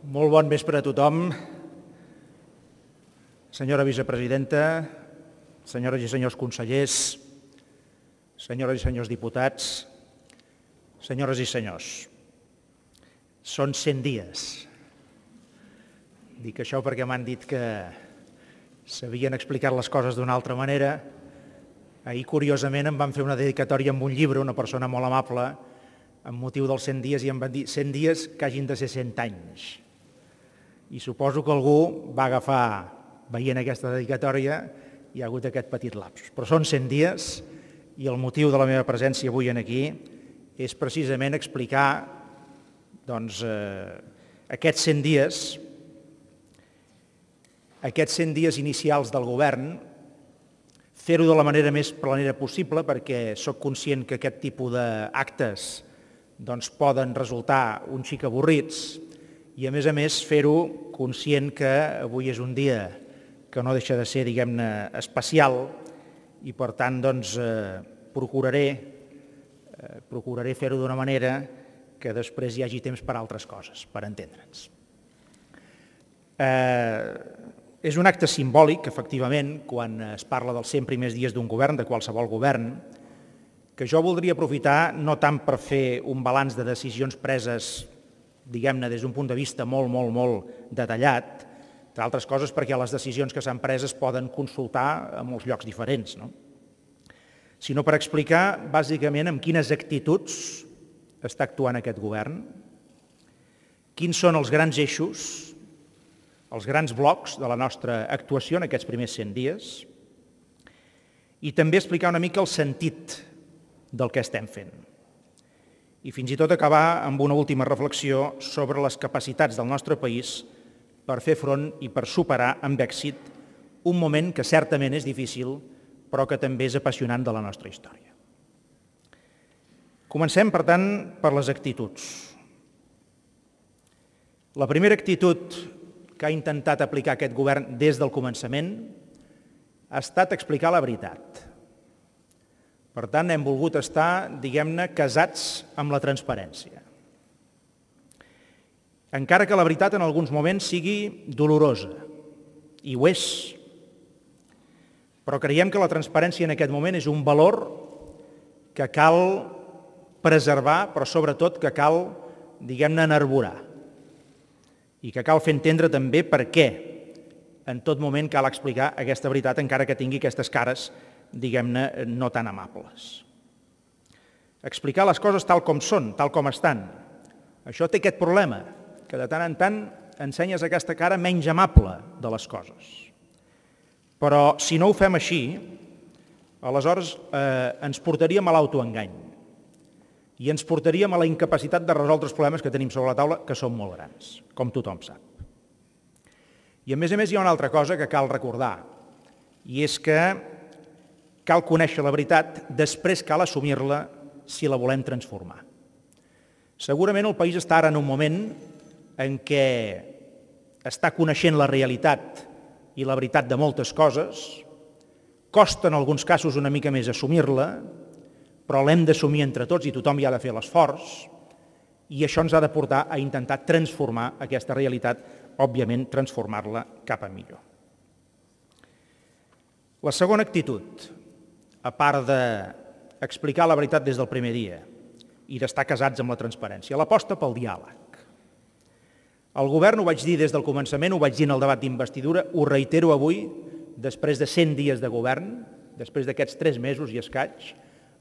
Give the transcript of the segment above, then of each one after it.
Molt bon vespre a tothom. Senyora vicepresidenta, senyores i senyors consellers, senyores i senyors diputats, senyores i senyors, són 100 dies. Dic això perquè m'han dit que s'havien explicat les coses d'una altra manera. Ahir, curiosament, em van fer una dedicatòria amb un llibre, una persona molt amable, amb motiu dels 100 dies, i em van dir 100 dies que hagin de ser 100 anys. I suposo que algú va agafar, veient aquesta dedicatòria, hi ha hagut aquest petit lapsus. Però són 100 dies i el motiu de la meva presència avui aquí és precisament explicar aquests 100 dies inicials del govern, fer-ho de la manera més planera possible, perquè sóc conscient que aquest tipus d'actes poden resultar un xic avorrits, i a més fer-ho conscient que avui és un dia que no deixa de ser, diguem-ne, especial, i per tant procuraré fer-ho d'una manera que després hi hagi temps per a altres coses, per entendre'ns. És un acte simbòlic, efectivament, quan es parla dels 100 primers dies d'un govern, de qualsevol govern, que jo voldria aprofitar no tant per fer un balanç de decisions preses, diguem-ne, des d'un punt de vista molt detallat, entre altres coses perquè les decisions que s'han pres es poden consultar a molts llocs diferents, sinó per explicar bàsicament amb quines actituds està actuant aquest govern, quins són els grans eixos, els grans blocs de la nostra actuació en aquests primers 100 dies, i també explicar una mica el sentit del que estem fent. I fins i tot acabar amb una última reflexió sobre les capacitats del nostre país per fer front i per superar amb èxit un moment que certament és difícil, però que també és apassionant de la nostra història. Comencem, per tant, per les actituds. La primera actitud que ha intentat aplicar aquest govern des del començament ha estat explicar la veritat. Per tant, hem volgut estar, diguem-ne, casats amb la transparència. Encara que la veritat en alguns moments sigui dolorosa, i ho és, però creiem que la transparència en aquest moment és un valor que cal preservar, però sobretot que cal, diguem-ne, enarborar. I que cal fer entendre també per què en tot moment cal explicar aquesta veritat, encara que tingui aquestes cares, diguem-ne, no tan amables. Explicar les coses tal com són, tal com estan. Això té aquest problema, que de tant en tant ensenyes aquesta cara menys amable de les coses. Però si no ho fem així, aleshores ens portaríem a l'autoengany i ens portaríem a la incapacitat de resoldre els problemes que tenim sobre la taula, que són molt grans, com tothom sap. I a més hi ha una altra cosa que cal recordar, i és que cal conèixer la veritat, després cal assumir-la si la volem transformar. Segurament el país està ara en un moment en què està coneixent la realitat i la veritat de moltes coses, costa en alguns casos una mica més assumir-la, però l'hem d'assumir entre tots i tothom hi ha de fer l'esforç, i això ens ha de portar a intentar transformar aquesta realitat, òbviament transformar-la cap a millor. La segona actitud, a part d'explicar la veritat des del primer dia i d'estar casats amb la transparència, l'aposta pel diàleg. El govern, ho vaig dir des del començament, ho vaig dir en el debat d'investidura, ho reitero avui, després de 100 dies de govern, després d'aquests 3 mesos i escaig,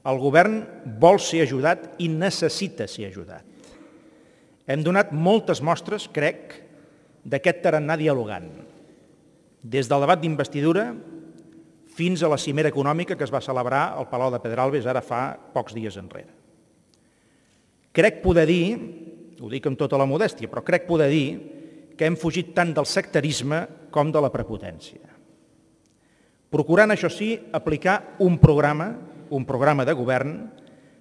el govern vol ser ajudat i necessita ser ajudat. Hem donat moltes mostres, crec, d'aquest tarannà dialogant. Des del debat d'investidura fins a la cimera econòmica que es va celebrar al Palau de Pedralbes ara fa pocs dies enrere. Crec poder dir, ho dic amb tota la modèstia, però crec poder dir que hem fugit tant del sectarisme com de la prepotència. Procurant, això sí, aplicar un programa de govern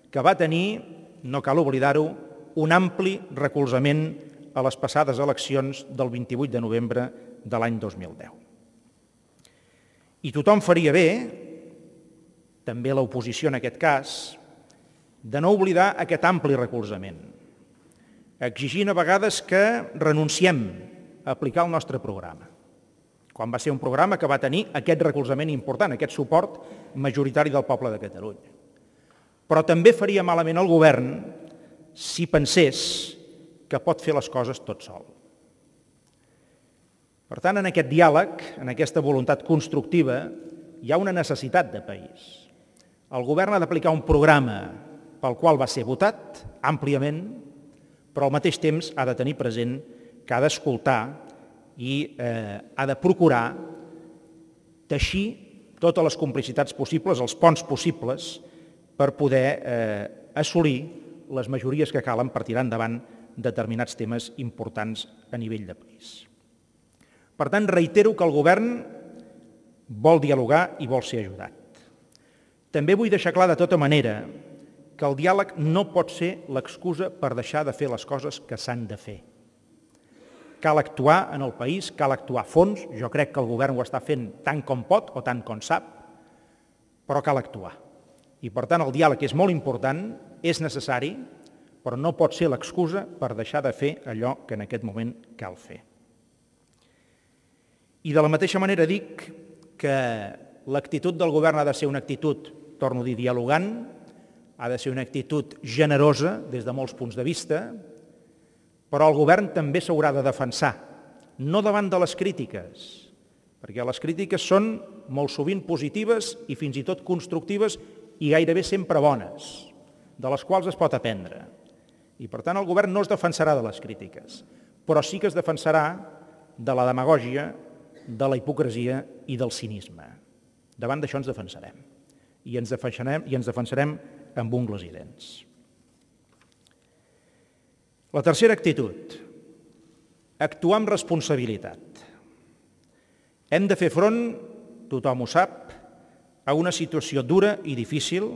que va tenir, no cal oblidar-ho, un ampli recolzament a les passades eleccions del 28 de novembre de l'any 2010. I tothom faria bé, també l'oposició en aquest cas, de no oblidar aquest ampli recolzament, exigint a vegades que renunciem a aplicar el nostre programa, quan va ser un programa que va tenir aquest recolzament important, aquest suport majoritari del poble de Catalunya. Però també faria malament el govern si pensés que pot fer les coses tot sol. Per tant, en aquest diàleg, en aquesta voluntat constructiva, hi ha una necessitat de país. El govern ha d'aplicar un programa pel qual va ser votat àmpliament, però al mateix temps ha de tenir present que ha d'escoltar i ha de procurar teixir totes les complicitats possibles, els ponts possibles, per poder assolir les majories que calen per tirar endavant determinats temes importants a nivell de país. Per tant, reitero que el govern vol dialogar i vol ser ajudat. També vull deixar clar de tota manera que el diàleg no pot ser l'excusa per deixar de fer les coses que s'han de fer. Cal actuar en el país, cal actuar a fons, jo crec que el govern ho està fent tant com pot o tant com sap, però cal actuar. I per tant el diàleg és molt important, és necessari, però no pot ser l'excusa per deixar de fer allò que en aquest moment cal fer. I de la mateixa manera dic que l'actitud del govern ha de ser una actitud, torno a dir, dialogant, ha de ser una actitud generosa des de molts punts de vista, però el govern també s'haurà de defensar, no davant de les crítiques, perquè les crítiques són molt sovint positives i fins i tot constructives i gairebé sempre bones, de les quals es pot aprendre. I per tant el govern no es defensarà de les crítiques, però sí que es defensarà de la demagògia, de la hipocresia i del cinisme. Davant d'això ens defensarem. I ens defensarem amb ungles i dents. La tercera actitud, actuar amb responsabilitat. Hem de fer front, tothom ho sap, a una situació dura i difícil,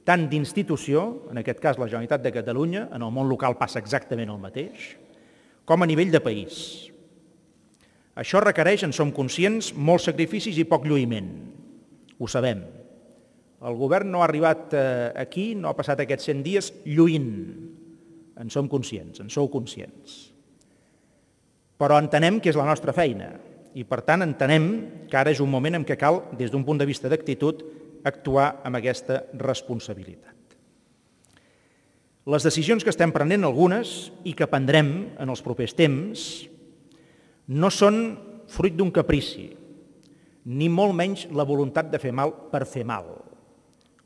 tant d'institució, en aquest cas la Generalitat de Catalunya, en el món local passa exactament el mateix, com a nivell de país. Això requereix, en som conscients, molts sacrificis i poc lluïment. Ho sabem. El govern no ha arribat aquí, no ha passat aquests 100 dies lluint. En som conscients, en sou conscients. Però entenem que és la nostra feina i, per tant, entenem que ara és un moment en què cal, des d'un punt de vista d'actitud, actuar amb aquesta responsabilitat. Les decisions que estem prenent, algunes, i que prendrem en els propers temps, no són fruit d'un caprici, ni molt menys la voluntat de fer mal per fer mal,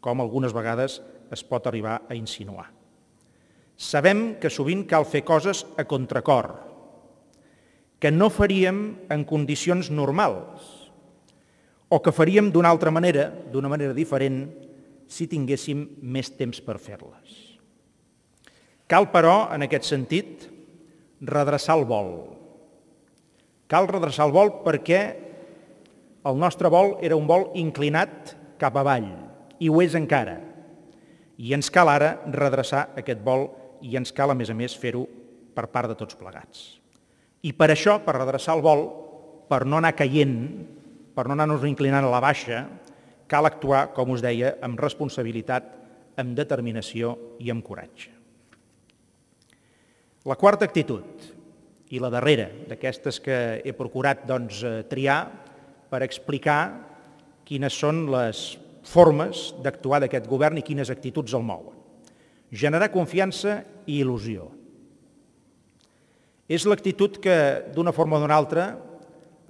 com algunes vegades es pot arribar a insinuar. Sabem que sovint cal fer coses a contracor, que no faríem en condicions normals, o que faríem d'una altra manera, d'una manera diferent, si tinguéssim més temps per fer-les. Cal, però, en aquest sentit, redreçar el vol. Cal redreçar el vol perquè el nostre vol era un vol inclinat cap avall, i ho és encara. I ens cal ara redreçar aquest vol i ens cal, a més, fer-ho per part de tots plegats. I per això, per redreçar el vol, per no anar caient, per no anar-nos inclinant a la baixa, cal actuar, com us deia, amb responsabilitat, amb determinació i amb coratge. La quarta actitud, i la darrera d'aquestes que he procurat triar per explicar quines són les formes d'actuar d'aquest govern i quines actituds el mouen. Generar confiança i il·lusió. És l'actitud que, d'una forma o d'una altra,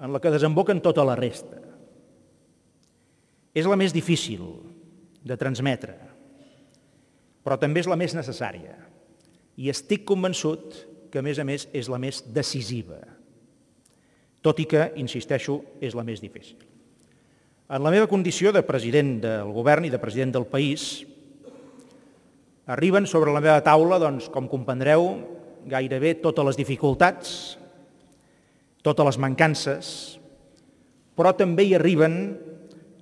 en la que desemboquen tota la resta. És la més difícil de transmetre, però també és la més necessària. I estic convençut que, a més, és la més decisiva, tot i que, insisteixo, és la més difícil. En la meva condició de president del govern i de president del país, arriben sobre la meva taula, com comprendreu, gairebé totes les dificultats, totes les mancances, però també hi arriben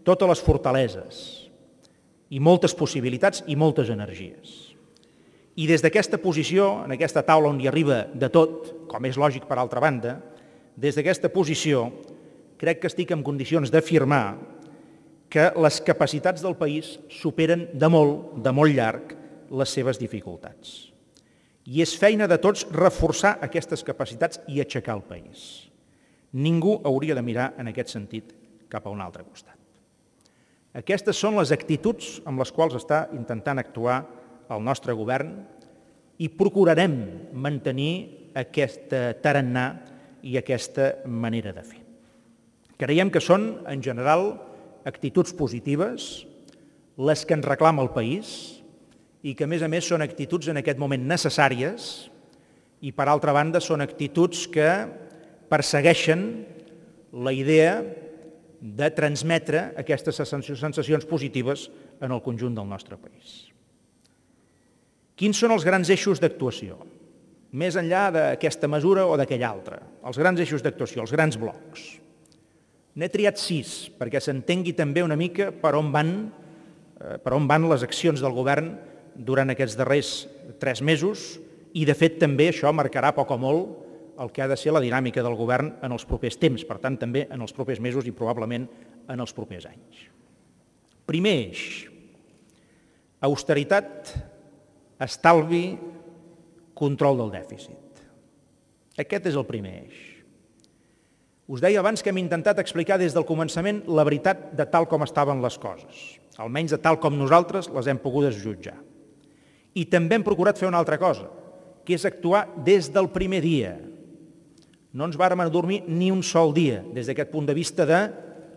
totes les fortaleses i moltes possibilitats i moltes energies. I des d'aquesta posició, en aquesta taula on hi arriba de tot, com és lògic per altra banda, des d'aquesta posició crec que estic en condicions d'afirmar que les capacitats del país superen de molt llarg les seves dificultats. I és feina de tots reforçar aquestes capacitats i aixecar el país. Ningú hauria de mirar en aquest sentit cap a un altre costat. Aquestes són les actituds amb les quals està intentant actuar el nostre govern i procurarem mantenir aquesta tarannà i aquesta manera de fer. Creiem que són, en general, actituds positives, les que ens reclama el país i que, a més, són actituds en aquest moment necessàries i, per altra banda, són actituds que persegueixen la idea de transmetre aquestes sensacions positives en el conjunt del nostre país. Quins són els grans eixos d'actuació? Més enllà d'aquesta mesura o d'aquella altra. Els grans eixos d'actuació, els grans blocs. N'he triat 6, perquè s'entengui també una mica per on van les accions del govern durant aquests darrers 3 mesos i, de fet, també això marcarà poc o molt el que ha de ser la dinàmica del govern en els propers temps, per tant, també en els propers mesos i probablement en els propers anys. Primer eix, austeritat, estalvi, control del dèficit. Aquest és el primer eix. Us deia abans que hem intentat explicar des del començament la veritat de tal com estaven les coses, almenys de tal com nosaltres les hem pogut jutjar. I també hem procurat fer una altra cosa, que és actuar des del primer dia. No ens vàrem adormir ni un sol dia des d'aquest punt de vista de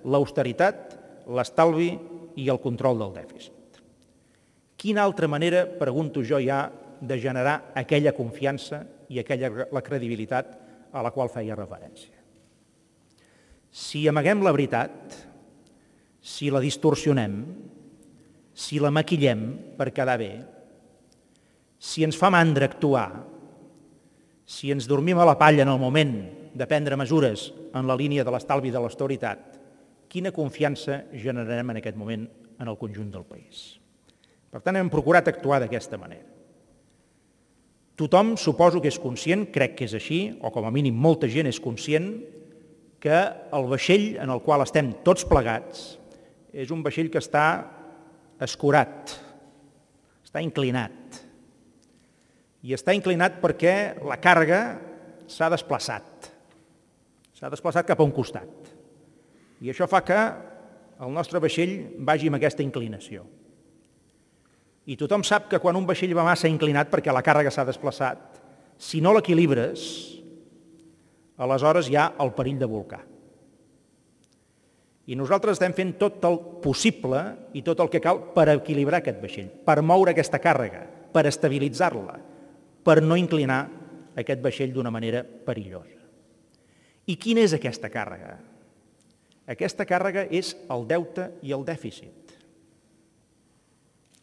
l'austeritat, l'estalvi i el control del dèficit. Quina altra manera, pregunto jo, hi ha de generar aquella confiança i la credibilitat a la qual feia referència? Si amaguem la veritat, si la distorsionem, si la maquillem per quedar bé, si ens fa mandra actuar, si ens dormim a la palla en el moment de prendre mesures en la línia de l'estalvi i de l'austeritat, quina confiança generarem en aquest moment en el conjunt del país? Per tant, hem procurat actuar d'aquesta manera. Tothom suposo que és conscient, crec que és així, o com a mínim molta gent és conscient, que el vaixell en el qual estem tots plegats és un vaixell que està escurat, està inclinat. I està inclinat perquè la càrrega s'ha desplaçat cap a un costat. I això fa que el nostre vaixell vagi amb aquesta inclinació. I tothom sap que quan un vaixell va massa inclinat perquè la càrrega s'ha desplaçat, si no l'equilibres, aleshores hi ha el perill de bolcar. I nosaltres estem fent tot el possible i tot el que cal per equilibrar aquest vaixell, per moure aquesta càrrega, per estabilitzar-la, per no inclinar aquest vaixell d'una manera perillosa. I quina és aquesta càrrega? Aquesta càrrega és el deute i el dèficit.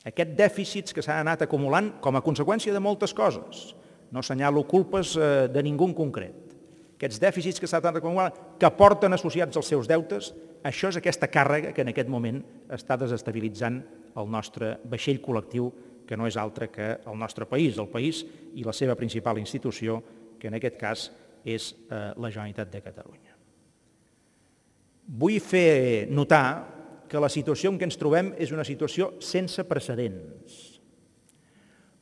Aquests dèficits que s'han anat acumulant com a conseqüència de moltes coses. No assenyalo culpes de ningú en concret. Aquests dèficits que s'han anat acumulant, que porten associats als seus deutes, això és aquesta càrrega que en aquest moment està desestabilitzant el nostre vaixell col·lectiu, que no és altre que el nostre país, el país i la seva principal institució, que en aquest cas és la Generalitat de Catalunya. Vull fer notar que la situació en què ens trobem és una situació sense precedents.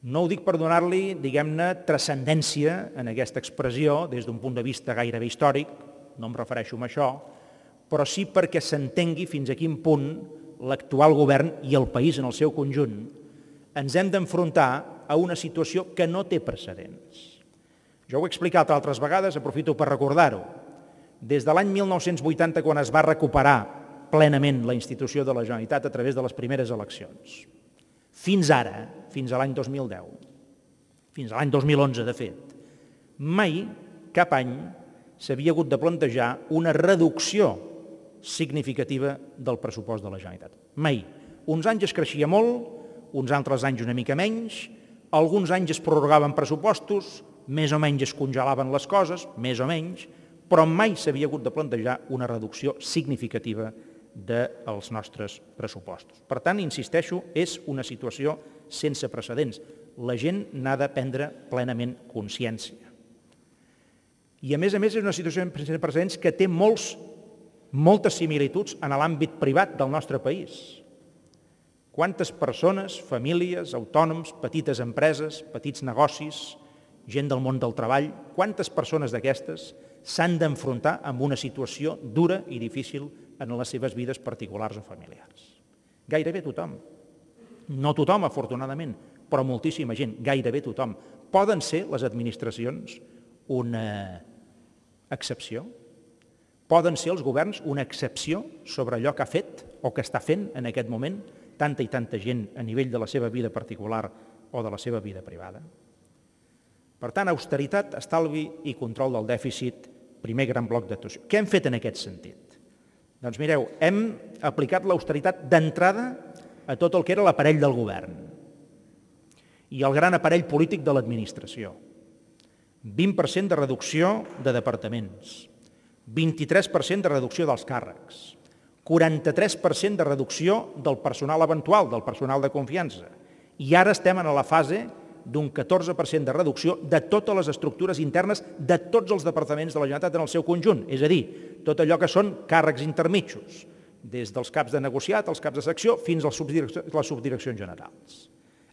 No ho dic per donar-li, diguem-ne, transcendència en aquesta expressió des d'un punt de vista gairebé històric, no em refereixo a això, però sí perquè s'entengui fins a quin punt l'actual govern i el país en el seu conjunt ens hem d'enfrontar a una situació que no té precedents. Jo ho he explicat altres vegades, aprofito per recordar-ho. Des de l'any 1980, quan es va recuperar plenament la institució de la Generalitat a través de les primeres eleccions, fins ara, fins a l'any 2010, fins a l'any 2011, de fet, mai, cap any, s'havia hagut de plantejar una reducció significativa del pressupost de la Generalitat. Mai. Uns anys es creixia molt, uns altres anys una mica menys, alguns anys es prorrogaven pressupostos, més o menys es congelaven les coses, més o menys, però mai s'havia hagut de plantejar una reducció significativa dels nostres pressupostos. Per tant, insisteixo, és una situació sense precedents. La gent n'ha de prendre plenament consciència. I a més és una situació sense precedents que té moltes similituds en l'àmbit privat del nostre país. Quantes persones, famílies, autònoms, petites empreses, petits negocis, gent del món del treball, quantes persones d'aquestes s'han d'enfrontar amb una situació dura i difícil en les seves vides particulars o familiars? Gairebé tothom. No tothom, afortunadament, però moltíssima gent, gairebé tothom. Poden ser les administracions una excepció? Poden ser els governs una excepció sobre allò que ha fet o que està fent en aquest moment tanta i tanta gent a nivell de la seva vida particular o de la seva vida privada? Per tant, austeritat, estalvi i control del dèficit, primer gran bloc d'actuació. Què hem fet en aquest sentit? Doncs mireu, hem aplicat l'austeritat d'entrada a tot el que era l'aparell del govern i el gran aparell polític de l'administració. 20% de reducció de departaments, 23% de reducció dels càrrecs, 43% de reducció del personal eventual, del personal de confiança, i ara estem en la fase d'un 14% de reducció de totes les estructures internes de tots els departaments de la Generalitat en el seu conjunt, és a dir, tot allò que són càrrecs intermitjos, des dels caps de negociat, els caps de secció, fins a les subdireccions generals.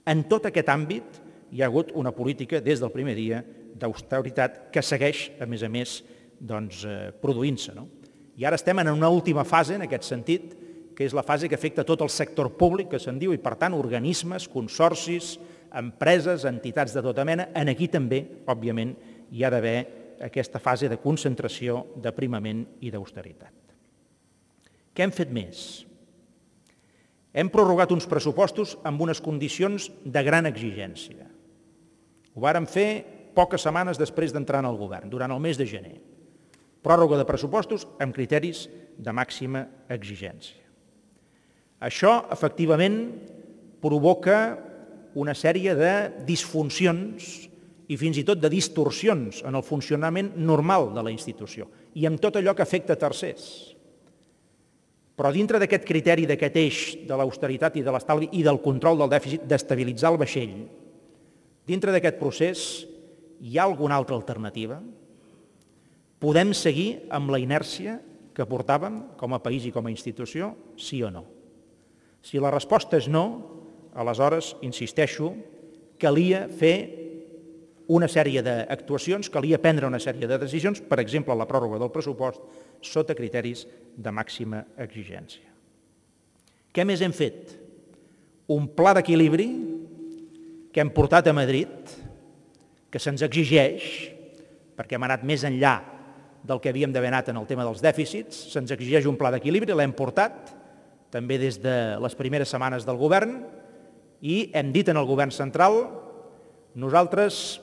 En tot aquest àmbit hi ha hagut una política des del primer dia d'austeritat que segueix, a més, produint-se. I ara estem en una última fase, en aquest sentit, que és la fase que afecta tot el sector públic, que se'n diu, i per tant organismes, consorcis, empreses, entitats de tota mena. En aquí també, òbviament, hi ha d'haver aquesta fase de concentració, d'aprimament i d'austeritat. Què hem fet més? Hem prorrogat uns pressupostos amb unes condicions de gran exigència. Ho vàrem fer poques setmanes després d'entrar en el govern, durant el mes de gener. Pròrroga de pressupostos amb criteris de màxima exigència. Això, efectivament, provoca una sèrie de disfuncions i fins i tot de distorsions en el funcionament normal de la institució i amb tot allò que afecta tercers. Però dintre d'aquest criteri, d'aquest eix de l'austeritat i de l'estalvi i del control del dèficit, d'estabilitzar el vaixell, dintre d'aquest procés hi ha alguna altra alternativa? Podem seguir amb la inèrcia que portàvem com a país i com a institució, sí o no? Si la resposta és no, aleshores, insisteixo, calia fer una sèrie d'actuacions, calia prendre una sèrie de decisions, per exemple, la pròrroga del pressupost, sota criteris de màxima exigència. Què més hem fet? Un pla d'equilibri que hem portat a Madrid, que se'ns exigeix, perquè hem anat més enllà del que havíem d'haver anat en el tema dels dèficits, se'ns exigeix un pla d'equilibri, l'hem portat, també des de les primeres setmanes del govern, i hem dit en el govern central, nosaltres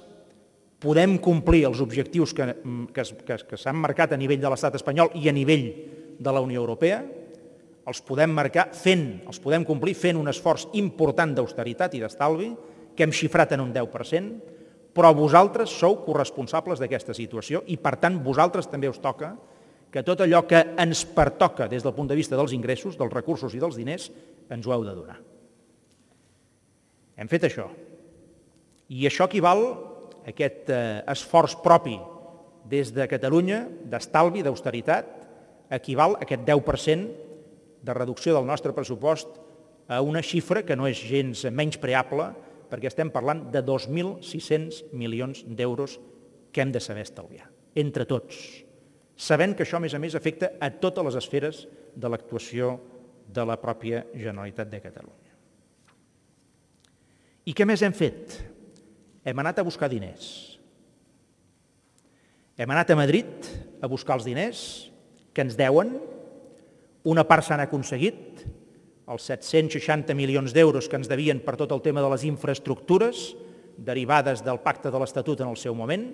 podem complir els objectius que s'han marcat a nivell de l'estat espanyol i a nivell de la Unió Europea, els podem complir fent un esforç important d'austeritat i d'estalvi, que hem xifrat en un 10%, però vosaltres sou corresponsables d'aquesta situació i, per tant, vosaltres també us toca que tot allò que ens pertoca des del punt de vista dels ingressos, dels recursos i dels diners, ens ho heu de donar. Hem fet això. I això equival, aquest esforç propi des de Catalunya, d'estalvi, d'austeritat, equival a aquest 10% de reducció del nostre pressupost a una xifra que no és gens menyspreable, perquè estem parlant de 2.600 milions d'euros que hem de saber estalviar, entre tots, sabent que això, a més, afecta a totes les esferes de l'actuació de la pròpia Generalitat de Catalunya. I què més hem fet? Hem anat a buscar diners. Hem anat a Madrid a buscar els diners que ens deuen. Una part s'han aconseguit, els 760 milions d'euros que ens devien per tot el tema de les infraestructures derivades del pacte de l'Estatut en el seu moment.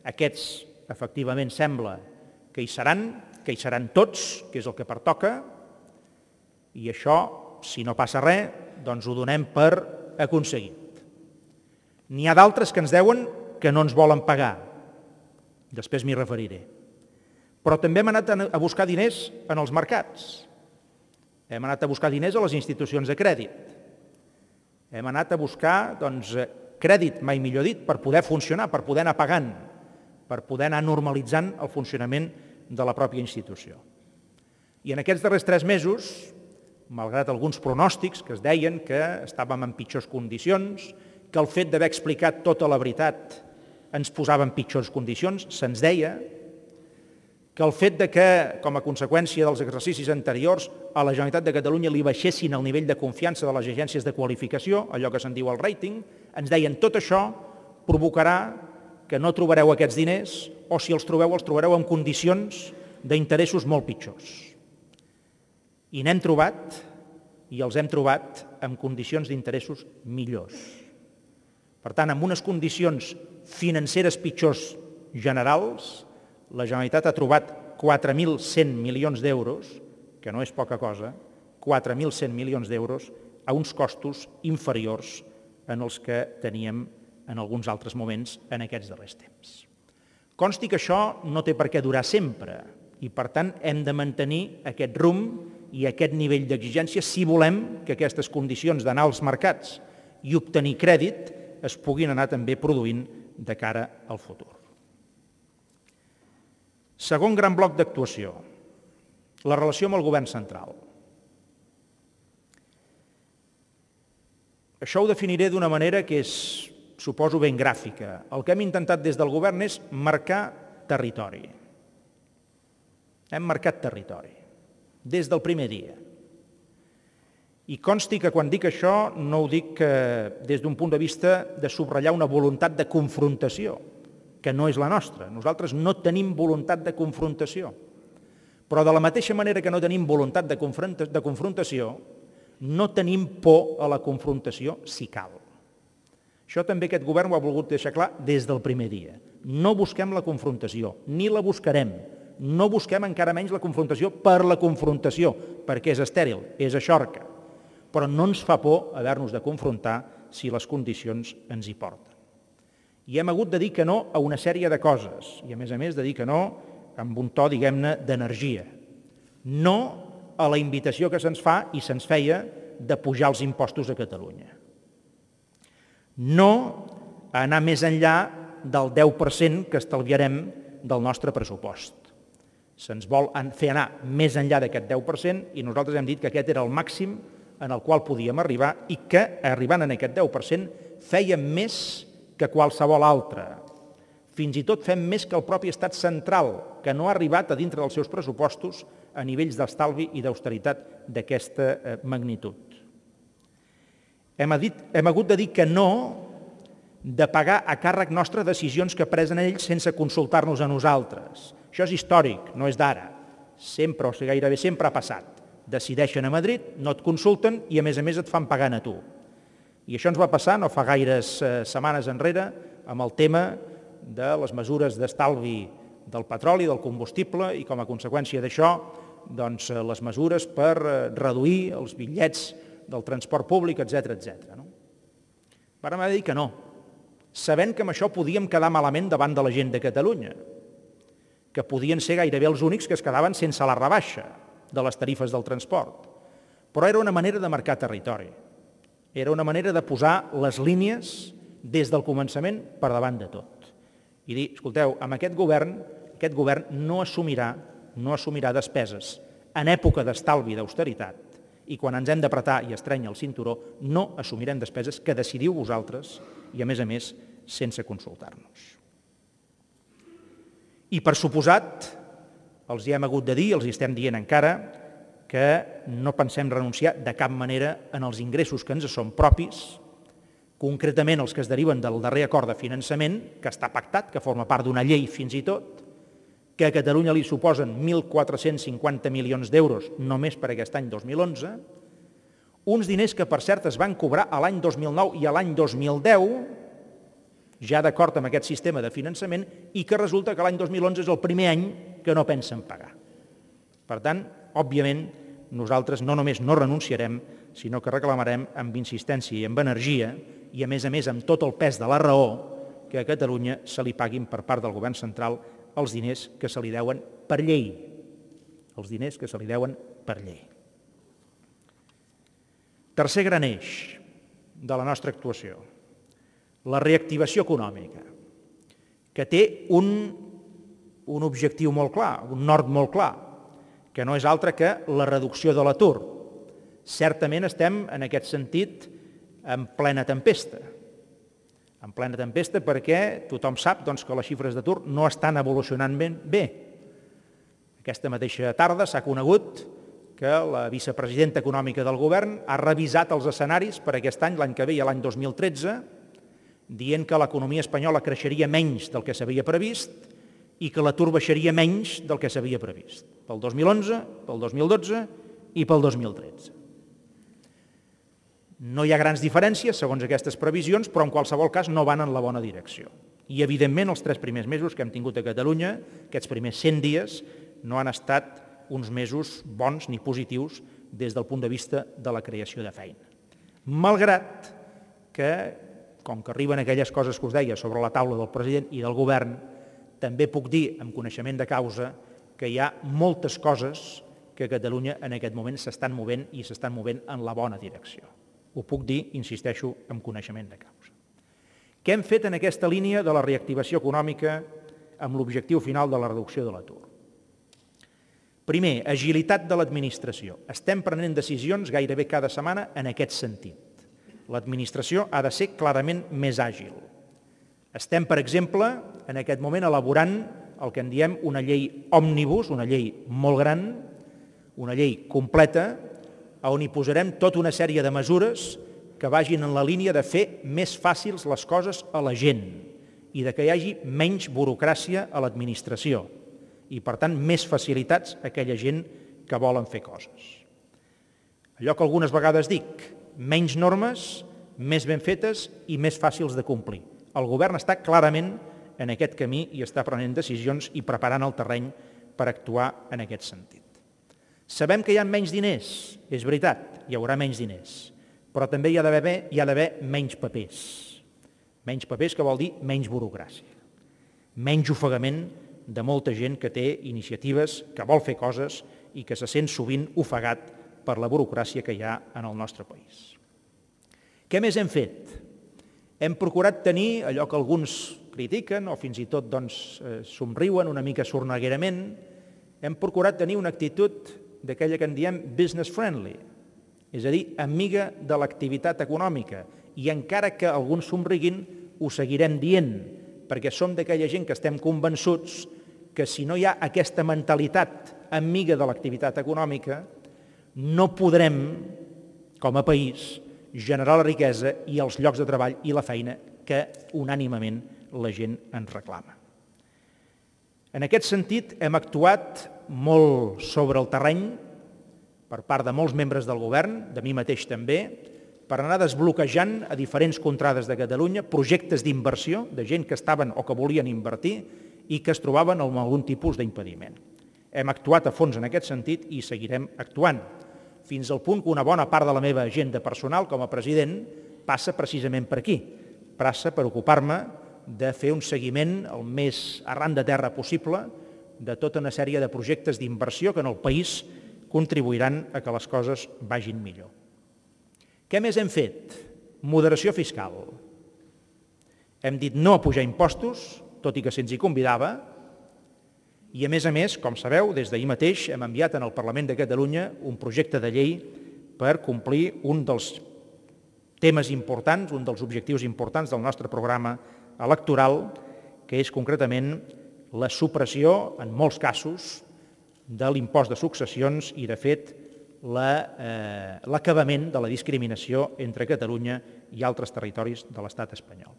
Aquests, efectivament, sembla que hi seran tots, que és el que pertoca, i això, si no passa res, doncs ho donem per aconseguit. N'hi ha d'altres que ens deuen que no ens volen pagar. Després m'hi referiré. Però també hem anat a buscar diners en els mercats. Hem anat a buscar diners a les institucions de crèdit. Hem anat a buscar crèdit, mai millor dit, per poder funcionar, per poder anar pagant, per poder anar normalitzant el funcionament de la pròpia institució. I en aquests darrers 3 mesos, malgrat alguns pronòstics que es deien que estàvem en pitjors condicions, que el fet d'haver explicat tota la veritat ens posava en pitjors condicions. Se'ns deia que el fet de que, com a conseqüència dels exercicis anteriors, a la Generalitat de Catalunya li baixessin el nivell de confiança de les agències de qualificació, allò que se'n diu el rating, ens deien tot això provocarà que no trobareu aquests diners o si els trobareu en condicions d'interessos molt pitjors. I n'hem trobat, i els hem trobat en condicions d'interessos millors. Per tant, amb unes condicions financeres pitjors generals, la Generalitat ha trobat 4.100 milions d'euros, que no és poca cosa, 4.100 milions d'euros a uns costos inferiors en els que teníem en alguns altres moments en aquests darrers temps. Consti que això no té per què durar sempre i, per tant, hem de mantenir aquest rumb i aquest nivell d'exigència si volem que aquestes condicions d'anar als mercats i obtenir crèdit es puguin anar també produint de cara al futur. Segon gran bloc d'actuació, la relació amb el govern central. Això ho definiré d'una manera que és, suposo, ben gràfica. El que hem intentat des del govern és marcar territori. Hem marcat territori, des del primer dia. I consti que quan dic això no ho dic des d'un punt de vista de subratllar una voluntat de confrontació, que no és la nostra. Nosaltres no tenim voluntat de confrontació. Però de la mateixa manera que no tenim voluntat de confrontació, no tenim por a la confrontació si cal. Això també aquest govern ho ha volgut deixar clar des del primer dia. No busquem la confrontació, ni la buscarem. No busquem encara menys la confrontació per la confrontació, perquè és estèril, és eixorca. Però no ens fa por haver-nos de confrontar si les condicions ens hi porten. I hem hagut de dir que no a una sèrie de coses, i a més de dir que no amb un to, diguem-ne, d'energia. No a la invitació que se'ns fa i se'ns feia de pujar els impostos a Catalunya. No a anar més enllà del 10% que estalviarem del nostre pressupost. Se'ns vol fer anar més enllà d'aquest 10% i nosaltres hem dit que aquest era el màxim en el qual podíem arribar i que, arribant en aquest 10%, fèiem més que qualsevol altre. Fins i tot fem més que el propi estat central, que no ha arribat a dintre dels seus pressupostos a nivells d'estalvi i d'austeritat d'aquesta magnitud. Hem hagut de dir que no de pagar a càrrec nostre decisions que presen ells sense consultar-nos a nosaltres. Això és històric, no és d'ara. Sempre, o sigui, gairebé sempre ha passat. Decideixen a Madrid, no et consulten i a més et fan pagant a tu. I això ens va passar no fa gaires setmanes enrere amb el tema de les mesures d'estalvi del petroli, del combustible i com a conseqüència d'això doncs, les mesures per reduir els bitllets del transport públic, etc. Vàrem haver de dir que no, sabent que amb això podíem quedar malament davant de la gent de Catalunya, que podien ser gairebé els únics que es quedaven sense la rebaixa de les tarifes del transport. Però era una manera de marcar territori. Era una manera de posar les línies des del començament per davant de tot. I dir, escolteu, amb aquest govern no assumirà despeses en època d'estalvi i d'austeritat i quan ens hem d'apretar i estrènyer el cinturó no assumirem despeses que decidiu vosaltres i, a més, sense consultar-nos. I, per suposat, els hi hem hagut de dir, els hi estem dient encara, que no pensem renunciar de cap manera en els ingressos que ens són propis, concretament els que es deriven del darrer acord de finançament, que està pactat, que forma part d'una llei fins i tot, que a Catalunya li suposen 1.450 milions d'euros només per aquest any 2011, uns diners que, per cert, es van cobrar a l'any 2009 i a l'any 2010, ja d'acord amb aquest sistema de finançament, i que resulta que l'any 2011 és el primer any que no pensen pagar. Per tant, òbviament, nosaltres no només no renunciarem, sinó que reclamarem amb insistència i amb energia, i a més amb tot el pes de la raó, que a Catalunya se li paguin per part del govern central els diners que se li deuen per llei. Els diners que se li deuen per llei. Tercer gran eix de la nostra actuació, la reactivació econòmica, que té un objectiu molt clar, un nord molt clar, que no és altre que la reducció de l'atur. Certament estem, en aquest sentit, en plena tempesta. en plena tempesta, perquè tothom sap que les xifres d'atur no estan evolucionant bé. Aquesta mateixa tarda s'ha conegut que la vicepresidenta econòmica del govern ha revisat els escenaris per aquest any, l'any que ve i l'any 2013, dient que l'economia espanyola creixeria menys del que s'havia previst i que l'atur baixaria menys del que s'havia previst, pel 2011, pel 2012 i pel 2013. No hi ha grans diferències segons aquestes previsions, però en qualsevol cas no van en la bona direcció. I evidentment els 3 primers mesos que hem tingut a Catalunya, aquests primers 100 dies, no han estat uns mesos bons ni positius des del punt de vista de la creació de feina. Malgrat que, com que arriben aquelles coses que us deia sobre la taula del president i del govern, també puc dir, amb coneixement de causa, que hi ha moltes coses que a Catalunya en aquest moment s'estan movent i s'estan movent en la bona direcció. Ho puc dir, insisteixo, amb coneixement de causa. Què hem fet en aquesta línia de la reactivació econòmica amb l'objectiu final de la reducció de l'atur? Primer, agilitat de l'administració. Estem prenent decisions gairebé cada setmana en aquest sentit. L'administració ha de ser clarament més àgil. Estem, per exemple, en aquest moment elaborant el que en diem una llei òmnibus, una llei molt gran, una llei completa, on hi posarem tota una sèrie de mesures que vagin en la línia de fer més fàcils les coses a la gent i de que hi hagi menys burocràcia a l'administració i, per tant, més facilitats a aquella gent que volen fer coses. Allò que algunes vegades dic, menys normes, més ben fetes i més fàcils de complir. El govern està clarament en aquest camí i està prenent decisions i preparant el terreny per actuar en aquest sentit. Sabem que hi ha menys diners, és veritat, hi haurà menys diners, però també hi ha d'haver menys papers. Menys papers que vol dir menys burocràcia, menys ofegament de molta gent que té iniciatives, que vol fer coses i que se sent sovint ofegat per la burocràcia que hi ha en el nostre país. Què més hem fet? Hem procurat tenir allò que alguns critiquen o fins i tot somriuen una mica sorneguerament, hem procurat tenir una actitud d'aquella que en diem business friendly, és a dir, amiga de l'activitat econòmica, i encara que alguns somriguin, ho seguirem dient, perquè som d'aquella gent que estem convençuts que si no hi ha aquesta mentalitat amiga de l'activitat econòmica, no podrem, com a país, generar la riquesa i els llocs de treball i la feina que unànimament la gent ens reclama. En aquest sentit, hem actuat molt sobre el terreny per part de molts membres del govern, de mi mateix també, per anar desbloquejant a diferents contrades de Catalunya projectes d'inversió de gent que estaven o que volien invertir i que es trobaven amb algun tipus d'impediment. Hem actuat a fons en aquest sentit i seguirem actuant, fins al punt que una bona part de la meva agenda personal com a president passa precisament per aquí, passa per ocupar-me de fer un seguiment el més arran de terra possible de tota una sèrie de projectes d'inversió que en el país contribuiran a que les coses vagin millor. Què més hem fet? Moderació fiscal. Hem dit no a pujar impostos, tot i que se'ns hi convidava, i a més, com sabeu, des d'ahir mateix hem enviat al Parlament de Catalunya un projecte de llei per complir un dels temes importants, un dels objectius importants del nostre programa electoral, que és concretament la supressió, en molts casos, de l'impost de successions i, de fet, l'acabament de la discriminació entre Catalunya i altres territoris de l'estat espanyol.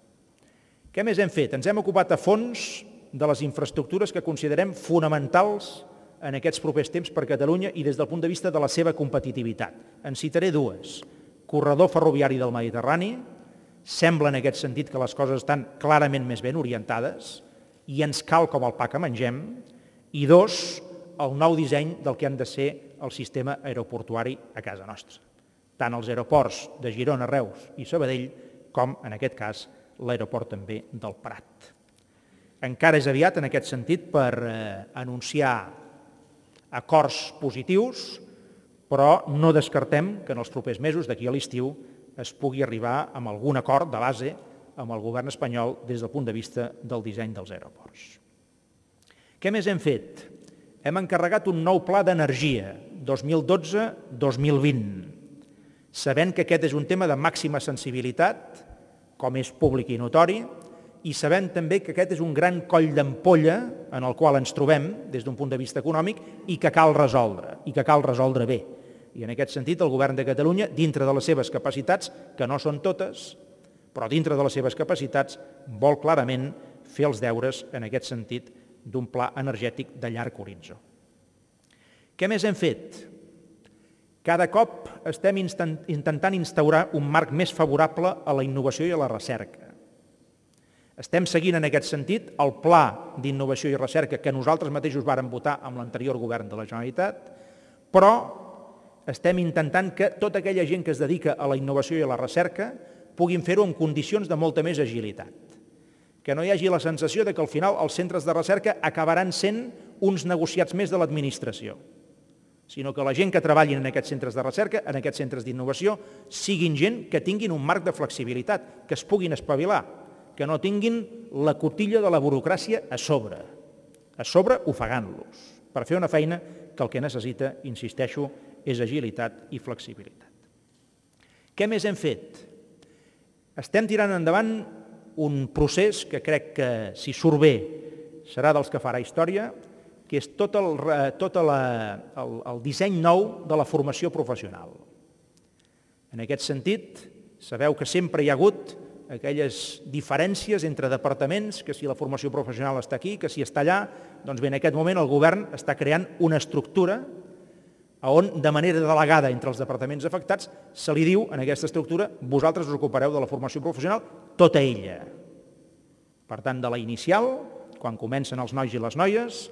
Què més hem fet? Ens hem ocupat a fons de les infraestructures que considerem fonamentals en aquests propers temps per Catalunya i des del punt de vista de la seva competitivitat. En citaré dues. Corredor ferroviari del Mediterrani, sembla en aquest sentit que les coses estan clarament més ben orientades i ens cal com el pa que mengem, i dos, el nou disseny del que han de ser el sistema aeroportuari a casa nostra. Tant els aeroports de Girona, Reus i Sabadell, com, en aquest cas, l'aeroport també del Prat. Encara és aviat, en aquest sentit, per anunciar acords positius, però no descartem que en els propers mesos, d'aquí a l'estiu, es pugui arribar amb algun acord de base amb el govern espanyol des del punt de vista del disseny dels aeroports. Què més hem fet? Hem encarregat un nou pla d'energia, 2012-2020, sabent que aquest és un tema de màxima sensibilitat com és públic i notori, i sabem també que aquest és un gran coll d'ampolla en el qual ens trobem des d'un punt de vista econòmic i que cal resoldre bé. I en aquest sentit el Govern de Catalunya, dintre de les seves capacitats, que no són totes, però dintre de les seves capacitats, vol clarament fer els deures en aquest sentit d'un pla energètic de llarg horitzó. Què més hem fet? Cada cop estem intentant instaurar un marc més favorable a la innovació i a la recerca. Estem seguint en aquest sentit el pla d'innovació i recerca que nosaltres mateixos vàrem votar amb l'anterior govern de la Generalitat, però estem intentant que tota aquella gent que es dedica a la innovació i a la recerca puguin fer-ho en condicions de molta més agilitat. Que no hi hagi la sensació de que al final els centres de recerca acabaran sent uns negociats més de l'administració, sinó que la gent que treballin en aquests centres de recerca, en aquests centres d'innovació, siguin gent que tinguin un marc de flexibilitat, que es puguin espavilar, que no tinguin la cotilla de la burocràcia a sobre ofegant-los, per fer una feina que el que necessita, insisteixo, és agilitat i flexibilitat. Què més hem fet? Estem tirant endavant un procés que crec que, si surt bé, serà dels que farà història, que és tot el disseny nou de la formació professional. En aquest sentit, sabeu que sempre hi ha hagut aquelles diferències entre departaments, que si la formació professional està aquí, que si està allà, doncs bé, en aquest moment el govern està creant una estructura on, de manera delegada entre els departaments afectats, se li diu, en aquesta estructura, vosaltres us ocupareu de la formació professional, tota ella. Per tant, de la inicial, quan comencen els nois i les noies,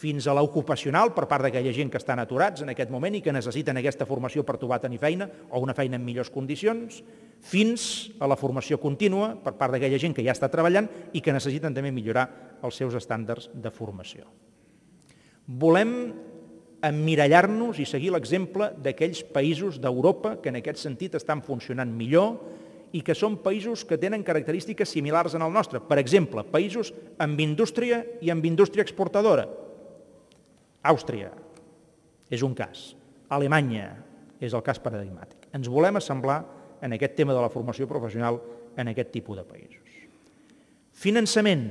fins a l'ocupacional per part d'aquella gent que estan aturats en aquest moment i que necessiten aquesta formació per trobar tenir feina o una feina en millors condicions, fins a la formació contínua per part d'aquella gent que ja està treballant i que necessiten també millorar els seus estàndards de formació. Volem emmirallar-nos i seguir l'exemple d'aquells països d'Europa que en aquest sentit estan funcionant millor i que són països que tenen característiques similars en el nostre. Per exemple, països amb indústria i amb indústria exportadora. Àustria és un cas, Alemanya és el cas paradigmàtic. Ens volem assemblar en aquest tema de la formació professional en aquest tipus de països. Finançament,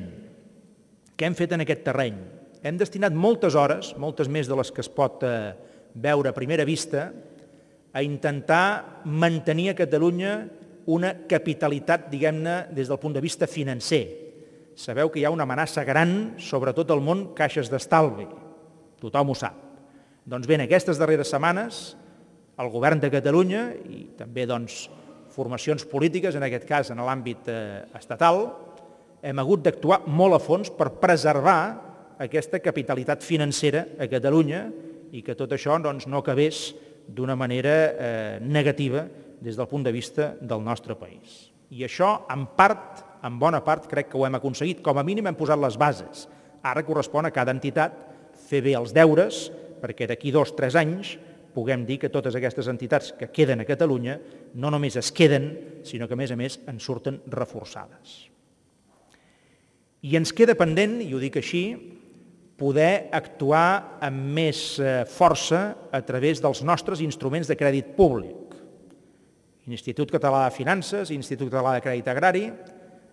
què hem fet en aquest terreny? Hem destinat moltes hores, moltes més de les que es pot veure a primera vista, a intentar mantenir a Catalunya una capitalitat, diguem-ne, des del punt de vista financer. Sabeu que hi ha una amenaça gran sobre tot el món caixes d'estalvi. Tothom ho sap. Doncs bé, en aquestes darreres setmanes, el govern de Catalunya i també formacions polítiques, en aquest cas en l'àmbit estatal, hem hagut d'actuar molt a fons per preservar aquesta capitalitat financera a Catalunya i que tot això no acabés d'una manera negativa des del punt de vista del nostre país. I això, en bona part, crec que ho hem aconseguit. Com a mínim hem posat les bases. Ara correspon a cada entitat fer bé els deures perquè d'aquí 2 o 3 anys puguem dir que totes aquestes entitats que queden a Catalunya no només es queden, sinó que a més en surten reforçades. I ens queda pendent, i ho dic així, poder actuar amb més força a través dels nostres instruments de crèdit públic. Institut Català de Finances, Institut Català de Crèdit Agrari,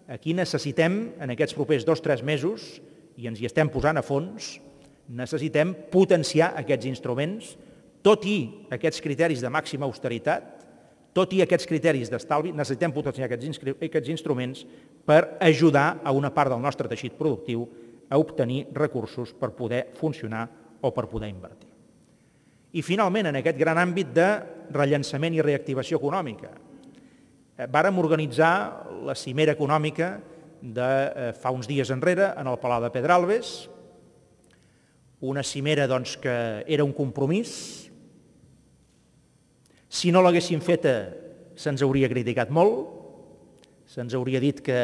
aquí necessitem, en aquests propers 2 o 3 mesos, i ens hi estem posant a fons, necessitem potenciar aquests instruments, tot i aquests criteris de màxima austeritat, tot i aquests criteris d'estalvi, necessitem potenciar aquests instruments per ajudar a una part del nostre teixit productiu a obtenir recursos per poder funcionar o per poder invertir. I finalment, en aquest gran àmbit de rellançament i reactivació econòmica, vàrem organitzar la cimera econòmica de fa uns dies enrere en el Palau de Pedralbes, una cimera que era un compromís. Si no l'haguéssim feta se'ns hauria criticat molt, se'ns hauria dit que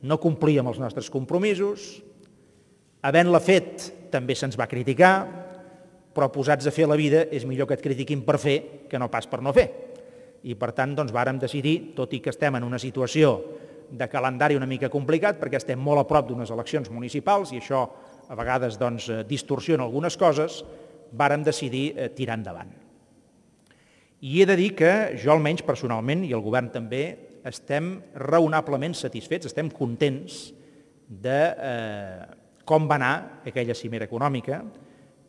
no complíem els nostres compromisos, havent-la fet també se'ns va criticar, però posats a fer la vida és millor que et critiquin per fer que no pas per no fer. I per tant vàrem decidir, tot i que estem en una situació de calendari una mica complicat, perquè estem molt a prop d'unes eleccions municipals i això a vegades distorsiona algunes coses, vàrem decidir tirar endavant. I he de dir que jo almenys personalment, i el govern també, estem raonablement satisfets, estem contents de com va anar aquella cimera econòmica,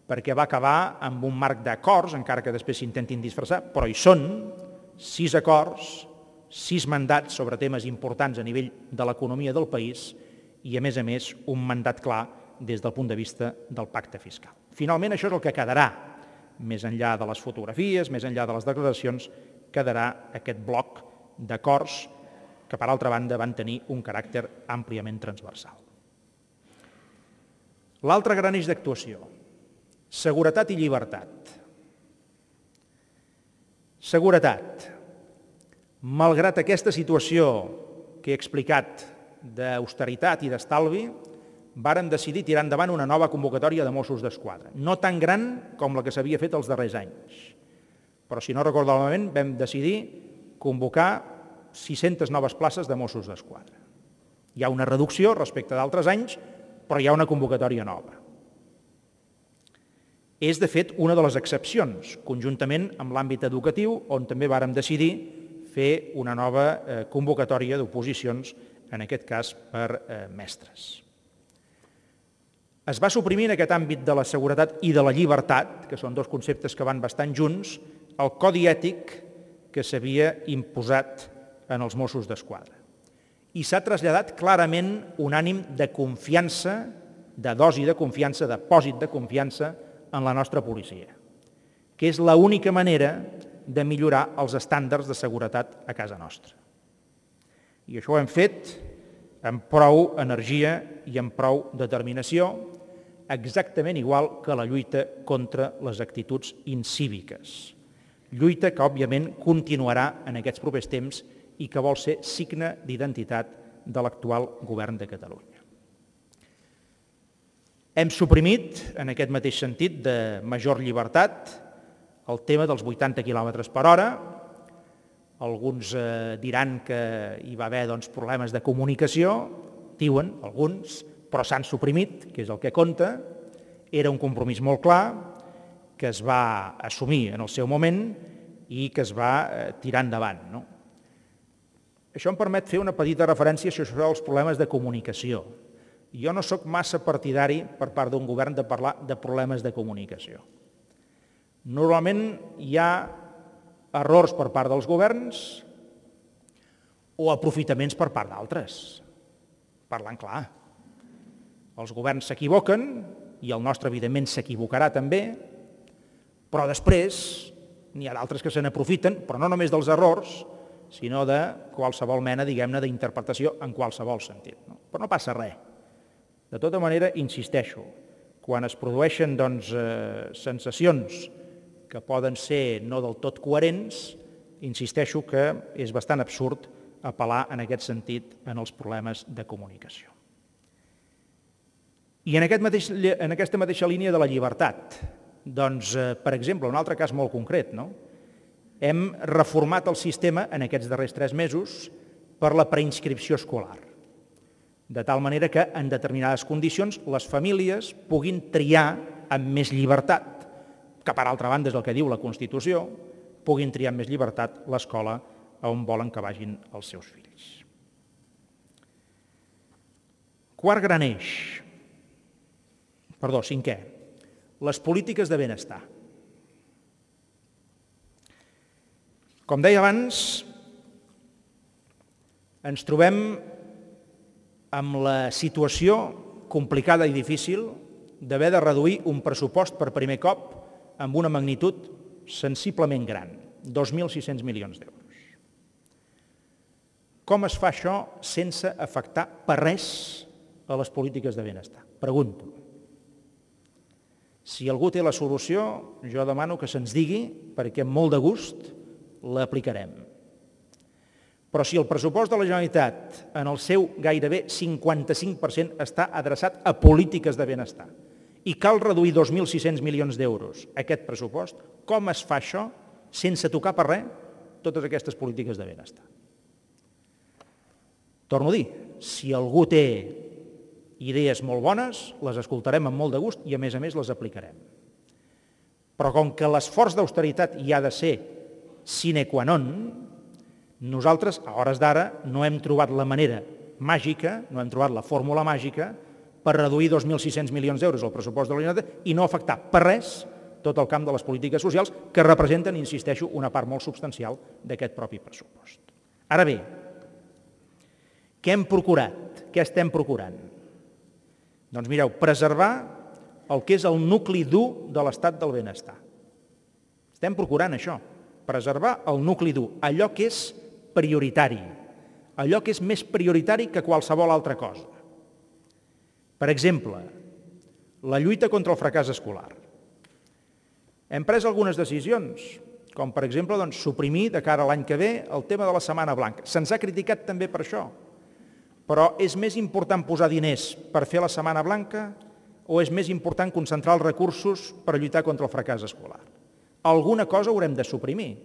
perquè va acabar amb un marc d'acords, encara que després s'intentin disfressar, però hi són 6 acords, 6 mandats sobre temes importants a nivell de l'economia del país i, a més, un mandat clar des del punt de vista del pacte fiscal. Finalment, això és el que quedarà, més enllà de les fotografies, més enllà de les declaracions, quedarà aquest bloc d'acords que, per altra banda, van tenir un caràcter àmpliament transversal. L'altre gran eix d'actuació, seguretat i llibertat. Seguretat. Malgrat aquesta situació que he explicat d'austeritat i d'estalvi, vàrem decidir tirar endavant una nova convocatòria de Mossos d'Esquadra. No tan gran com la que s'havia fet els darrers anys, però si no recordo malament vam decidir convocar 600 noves places de Mossos d'Esquadra. Hi ha una reducció respecte d'altres anys, però hi ha una convocatòria nova. És, de fet, una de les excepcions, conjuntament amb l'àmbit educatiu, on també vàrem decidir fer una nova convocatòria d'oposicions, en aquest cas per mestres. Es va suprimir en aquest àmbit de la seguretat i de la llibertat, que són 2 conceptes que van bastant junts, el codi ètic que s'havia imposat en els Mossos d'Esquadra. I s'ha traslladat clarament un ànim de confiança, de dosi de confiança, de pòsit de confiança en la nostra policia, que és l'única manera de millorar els estàndards de seguretat a casa nostra. I això ho hem fet amb prou energia i amb prou determinació, exactament igual que la lluita contra les actituds incíviques. Lluita que, òbviament, continuarà en aquests propers temps i que vol ser signe d'identitat de l'actual govern de Catalunya. Hem suprimit, en aquest mateix sentit de major llibertat, el tema dels 80 km per hora. Alguns diran que hi va haver problemes de comunicació, diuen alguns, però s'han suprimit, que és el que compta. Era un compromís molt clar, que es va assumir en el seu moment i que es va tirar endavant. Això em permet fer una petita referència sobre els problemes de comunicació. Jo no sóc massa partidari per part d'un govern de parlar de problemes de comunicació. Normalment hi ha errors per part dels governs o aprofitaments per part d'altres. Parlant clar. Els governs s'equivoquen i el nostre, evidentment, s'equivocarà també, però després n'hi ha d'altres que se n'aprofiten, però no només dels errors, sinó de qualsevol mena, diguem-ne, d'interpretació en qualsevol sentit. Però no passa res. De tota manera, insisteixo, quan es produeixen sensacions que poden ser no del tot coherents, insisteixo que és bastant absurd apel·lar en aquest sentit en els problemes de comunicació. I en aquesta mateixa línia de la llibertat, per exemple, un altre cas molt concret, hem reformat el sistema en aquests darrers 3 mesos per la preinscripció escolar, de tal manera que en determinades condicions les famílies puguin triar amb més llibertat, que per altra banda és el que diu la Constitució, puguin triar amb més llibertat l'escola on volen que vagin els seus fills. Cinquè, les polítiques de benestar. Com deia abans, ens trobem amb la situació complicada i difícil d'haver de reduir un pressupost per primer cop amb una magnitud sensiblement gran, 2.600 milions d'euros. Com es fa això sense afectar per res a les polítiques de benestar? Pregunto. Si algú té la solució, jo demano que se'ns digui, perquè amb molt de gust l'aplicarem. Però si el pressupost de la Generalitat, en el seu gairebé 55%, està adreçat a polítiques de benestar i cal reduir 2.600 milions d'euros aquest pressupost, com es fa això sense tocar per res totes aquestes polítiques de benestar? Torno a dir, si algú té idees molt bones, les escoltarem amb molt de gust i, a més, les aplicarem. Però com que l'esforç d'austeritat hi ha de ser sine qua non, Nosaltres, a hores d'ara, no hem trobat la manera màgica, no hem trobat la fórmula màgica per reduir 2.600 milions d'euros al pressupost de la Generalitat i no afectar per res tot el camp de les polítiques socials que representen, insisteixo, una part molt substancial d'aquest propi pressupost. Ara bé, què hem procurat? Què estem procurant? Doncs mireu, preservar el que és el nucli dur de l'estat del benestar. Estem procurant això, preservar el nucli dur, allò que és prioritari, allò que és més prioritari que qualsevol altra cosa. Per exemple, la lluita contra el fracàs escolar. Hem pres algunes decisions, com per exemple suprimir de cara a l'any que ve el tema de la Setmana Blanca. Se'ns ha criticat també per això, però és més important posar diners per fer la Setmana Blanca o és més important concentrar els recursos per lluitar contra el fracàs escolar? Alguna cosa haurem de suprimir,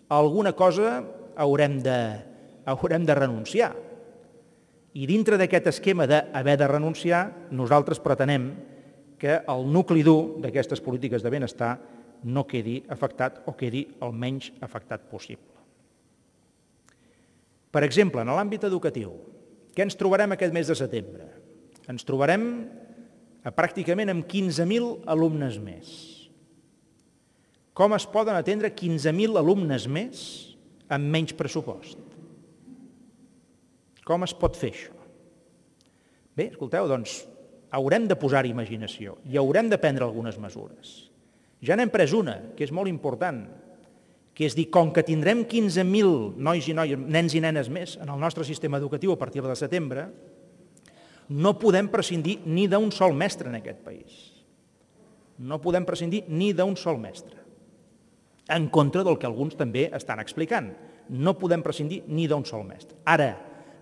alguna cosa haurem de renunciar. I dintre d'aquest esquema d'haver de renunciar, nosaltres pretenem que el nucli dur d'aquestes polítiques de benestar no quedi afectat o quedi el menys afectat possible. Per exemple, en l'àmbit educatiu, què ens trobarem aquest mes de setembre? Ens trobarem pràcticament amb 15.000 alumnes més. Com es poden atendre 15.000 alumnes més amb menys pressupost? Com es pot fer això? Bé, escolteu, doncs haurem de posar-hi imaginació i haurem de prendre algunes mesures. Ja n'hem pres una, que és molt important, que és dir, com que tindrem 15.000 nois i noies, nens i nenes més en el nostre sistema educatiu a partir de setembre, no podem prescindir ni d'un sol mestre en aquest país. No podem prescindir ni d'un sol mestre. En contra del que alguns també estan explicant. No podem prescindir ni d'un sol mestre. Ara,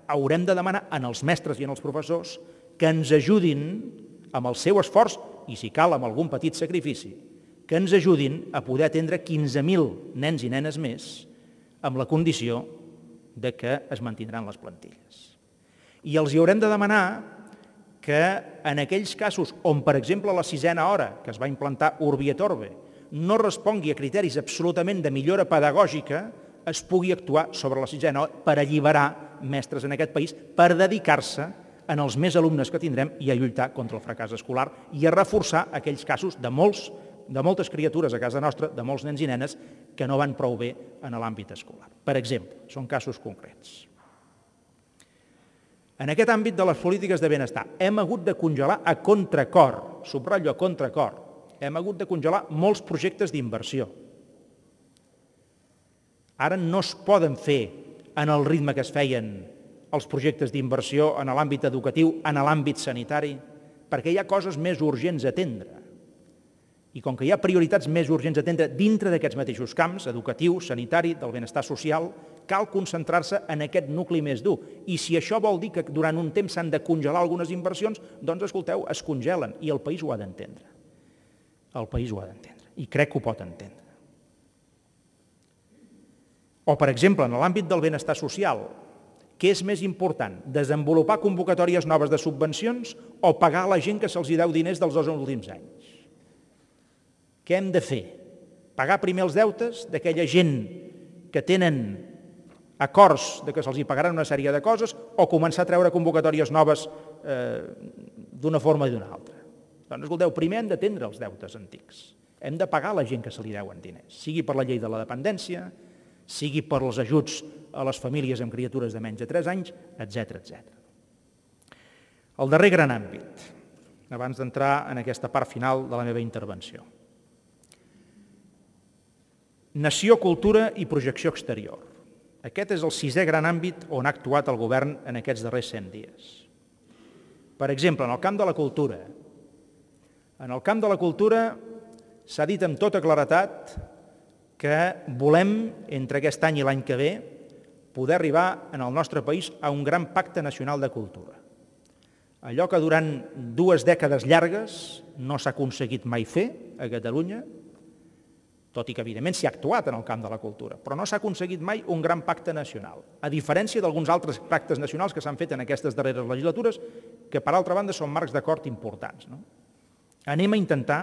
haurem de demanar als mestres i als professors que ens ajudin amb el seu esforç, i si cal amb algun petit sacrifici, que ens ajudin a poder atendre 15.000 nens i nenes més amb la condició de que es mantindran les plantilles. I els hi haurem de demanar que en aquells casos on, per exemple, la sisena hora, que es va implantar urbi et orbi, no respongui a criteris absolutament de millora pedagògica, es pugui actuar sobre la sisena hora per alliberar mestres en aquest país per dedicar-se en els més alumnes que tindrem i a lluitar contra el fracàs escolar i a reforçar aquells casos de moltes criatures a casa nostra, de molts nens i nenes, que no van prou bé en l'àmbit escolar. Per exemple, són casos concrets. En aquest àmbit de les polítiques de benestar hem hagut de congelar a contracor, subratllo a contracor, hem hagut de congelar molts projectes d'inversió. Ara no es poden fer en el ritme que es feien els projectes d'inversió en l'àmbit educatiu, en l'àmbit sanitari, perquè hi ha coses més urgents a atendre. I com que hi ha prioritats més urgents a atendre dintre d'aquests mateixos camps, educatiu, sanitari, del benestar social, cal concentrar-se en aquest nucli més dur. I si això vol dir que durant un temps s'han de congelar algunes inversions, doncs, escolteu, es congelen i el país ho ha d'entendre. El país ho ha d'entendre i crec que ho pot entendre. O, per exemple, en l'àmbit del benestar social, què és més important, desenvolupar convocatòries noves de subvencions o pagar a la gent que se'ls deu diners dels 2 últims anys? Què hem de fer? Pagar primer els deutes d'aquella gent que tenen acords de que se'ls pagaran una sèrie de coses o començar a treure convocatòries noves d'una forma o d'una altra? Doncs, escolteu, primer hem d'atendre els deutes antics. Hem de pagar a la gent que se li deuen diners, sigui per la llei de la dependència, sigui per els ajuts a les famílies amb criatures de menys de 3 anys, etc. El darrer gran àmbit, abans d'entrar en aquesta part final de la meva intervenció. Nació, cultura i projecció exterior. Aquest és el 6è gran àmbit on ha actuat el govern en aquests darrers 100 dies. Per exemple, en el camp de la cultura. En el camp de la cultura s'ha dit amb tota claretat que volem, entre aquest any i l'any que ve, poder arribar en el nostre país a un gran pacte nacional de cultura. Allò que durant 2 dècades llargues no s'ha aconseguit mai fer a Catalunya, tot i que evidentment s'hi ha actuat en el camp de la cultura, però no s'ha aconseguit mai un gran pacte nacional, a diferència d'alguns altres pactes nacionals que s'han fet en aquestes darreres legislatures, que per altra banda són marcs d'acord importants. Anem a intentar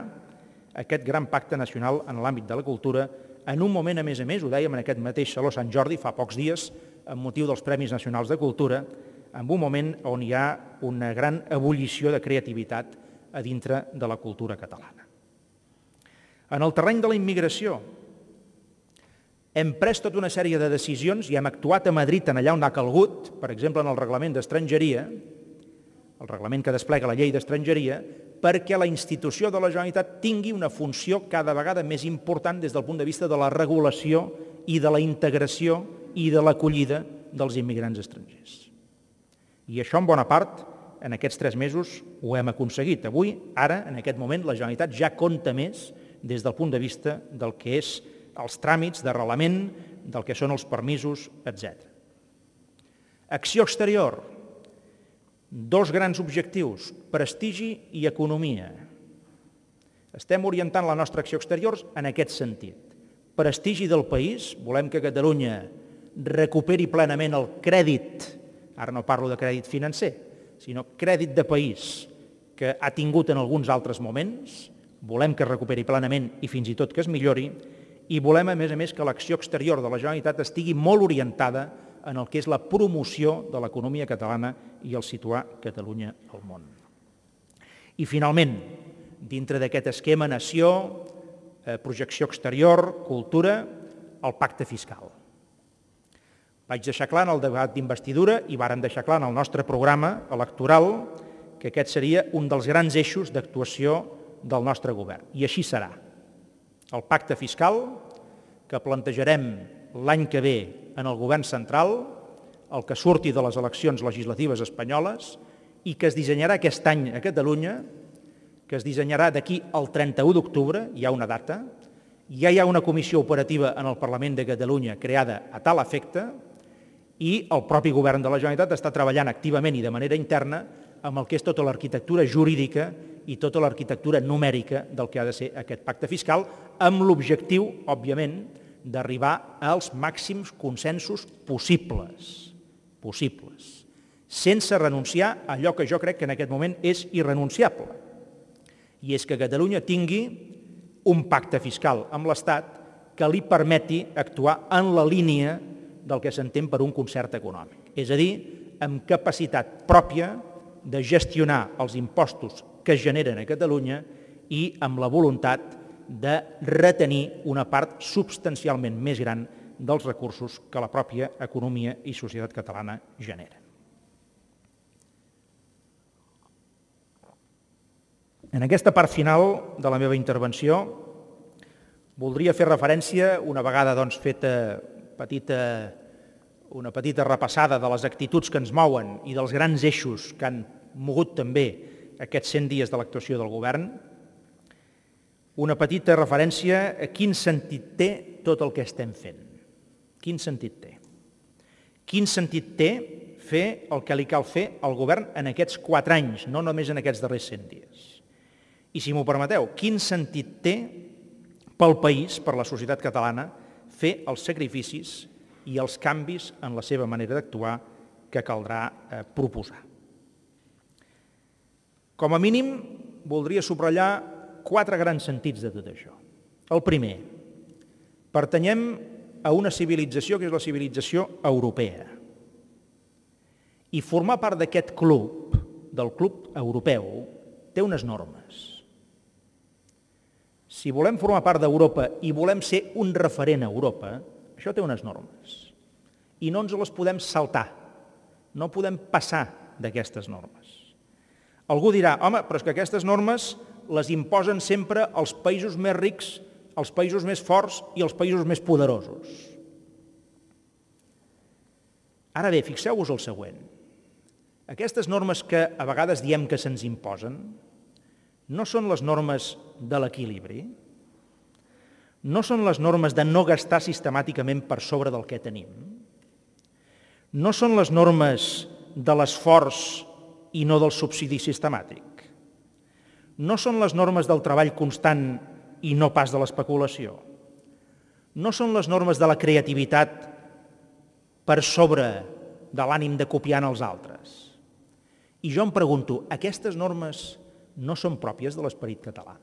aquest gran pacte nacional en l'àmbit de la cultura en un moment, a més, ho dèiem en aquest mateix Saló Sant Jordi fa pocs dies, amb motiu dels Premis Nacionals de Cultura, en un moment on hi ha una gran ebullició de creativitat a dintre de la cultura catalana. En el terreny de la immigració, hem pres tota una sèrie de decisions i hem actuat a Madrid en allà on ha calgut, per exemple, en el reglament d'estrangeria, el reglament que desplega la llei d'estrangeria, perquè la institució de la Generalitat tingui una funció cada vegada més important des del punt de vista de la regulació i de la integració i de l'acollida dels immigrants estrangers. I això, en bona part, en aquests 3 mesos ho hem aconseguit. Avui, ara, en aquest moment, la Generalitat ja compta més des del punt de vista del que és els tràmits d'arrelament, del que són els permisos, etc. Acció exterior. 2 grans objectius, prestigi i economia. Estem orientant la nostra acció exterior en aquest sentit. Prestigi del país, volem que Catalunya recuperi plenament el crèdit, ara no parlo de crèdit financer, sinó crèdit de país que ha tingut en alguns altres moments, volem que es recuperi plenament i fins i tot que es millori, i volem, a més, que l'acció exterior de la Generalitat estigui molt orientada en el que és la promoció de l'economia catalana i el situar Catalunya al món. I, finalment, dintre d'aquest esquema nació, projecció exterior, cultura, el pacte fiscal. Vaig deixar clar en el debat d'investidura i vàrem deixar clar en el nostre programa electoral que aquest seria un dels grans eixos d'actuació del nostre govern. I així serà. El pacte fiscal, que plantejarem l'any que ve en el govern central, el que surti de les eleccions legislatives espanyoles i que es dissenyarà aquest any a Catalunya, que es dissenyarà d'aquí al 31 d'octubre, hi ha una data, ja hi ha una comissió operativa en el Parlament de Catalunya creada a tal efecte i el propi govern de la Generalitat està treballant activament i de manera interna amb el que és tota l'arquitectura jurídica i tota l'arquitectura numèrica del que ha de ser aquest pacte fiscal, amb l'objectiu, òbviament, d'arribar als màxims consensos possibles, sense renunciar a allò que jo crec que en aquest moment és irrenunciable, i és que Catalunya tingui un pacte fiscal amb l'Estat que li permeti actuar en la línia del que s'entén per un concert econòmic, és a dir, amb capacitat pròpia de gestionar els impostos que es generen a Catalunya i amb la voluntat de retenir una part substancialment més gran dels recursos que la pròpia economia i societat catalana generen. En aquesta part final de la meva intervenció voldria fer referència, una vegada feta una petita repassada de les actituds que ens mouen i dels grans eixos que han mogut també aquests 100 dies de l'actuació del govern, una petita referència a quin sentit té tot el que estem fent. Quin sentit té? Quin sentit té fer el que li cal fer al govern en aquests 4 anys, no només en aquests darrers 100 dies? I si m'ho permeteu, quin sentit té pel país, per la societat catalana, fer els sacrificis i els canvis en la seva manera d'actuar que caldrà proposar? Com a mínim, voldria subratllar 4 grans sentits de tot això. El primer, pertanyem a una civilització que és la civilització europea. I formar part d'aquest club, del club europeu, té unes normes. Si volem formar part d'Europa i volem ser un referent a Europa, això té unes normes. I no ens les podem saltar, no podem passar d'aquestes normes. Algú dirà, home, però és que aquestes normes les imposen sempre els països més rics, els països més forts i els països més poderosos. Ara bé, fixeu-vos el següent. Aquestes normes que a vegades diem que se'ns imposen no són les normes de l'equilibri, no són les normes de no gastar sistemàticament per sobre del que tenim, no són les normes de l'esforç i no del subsidi sistemàtic, no són les normes del treball constant i no pas de l'especulació, no són les normes de la creativitat per sobre de l'ànim de copiar els altres. I jo em pregunto, aquestes normes no són pròpies de l'esperit català?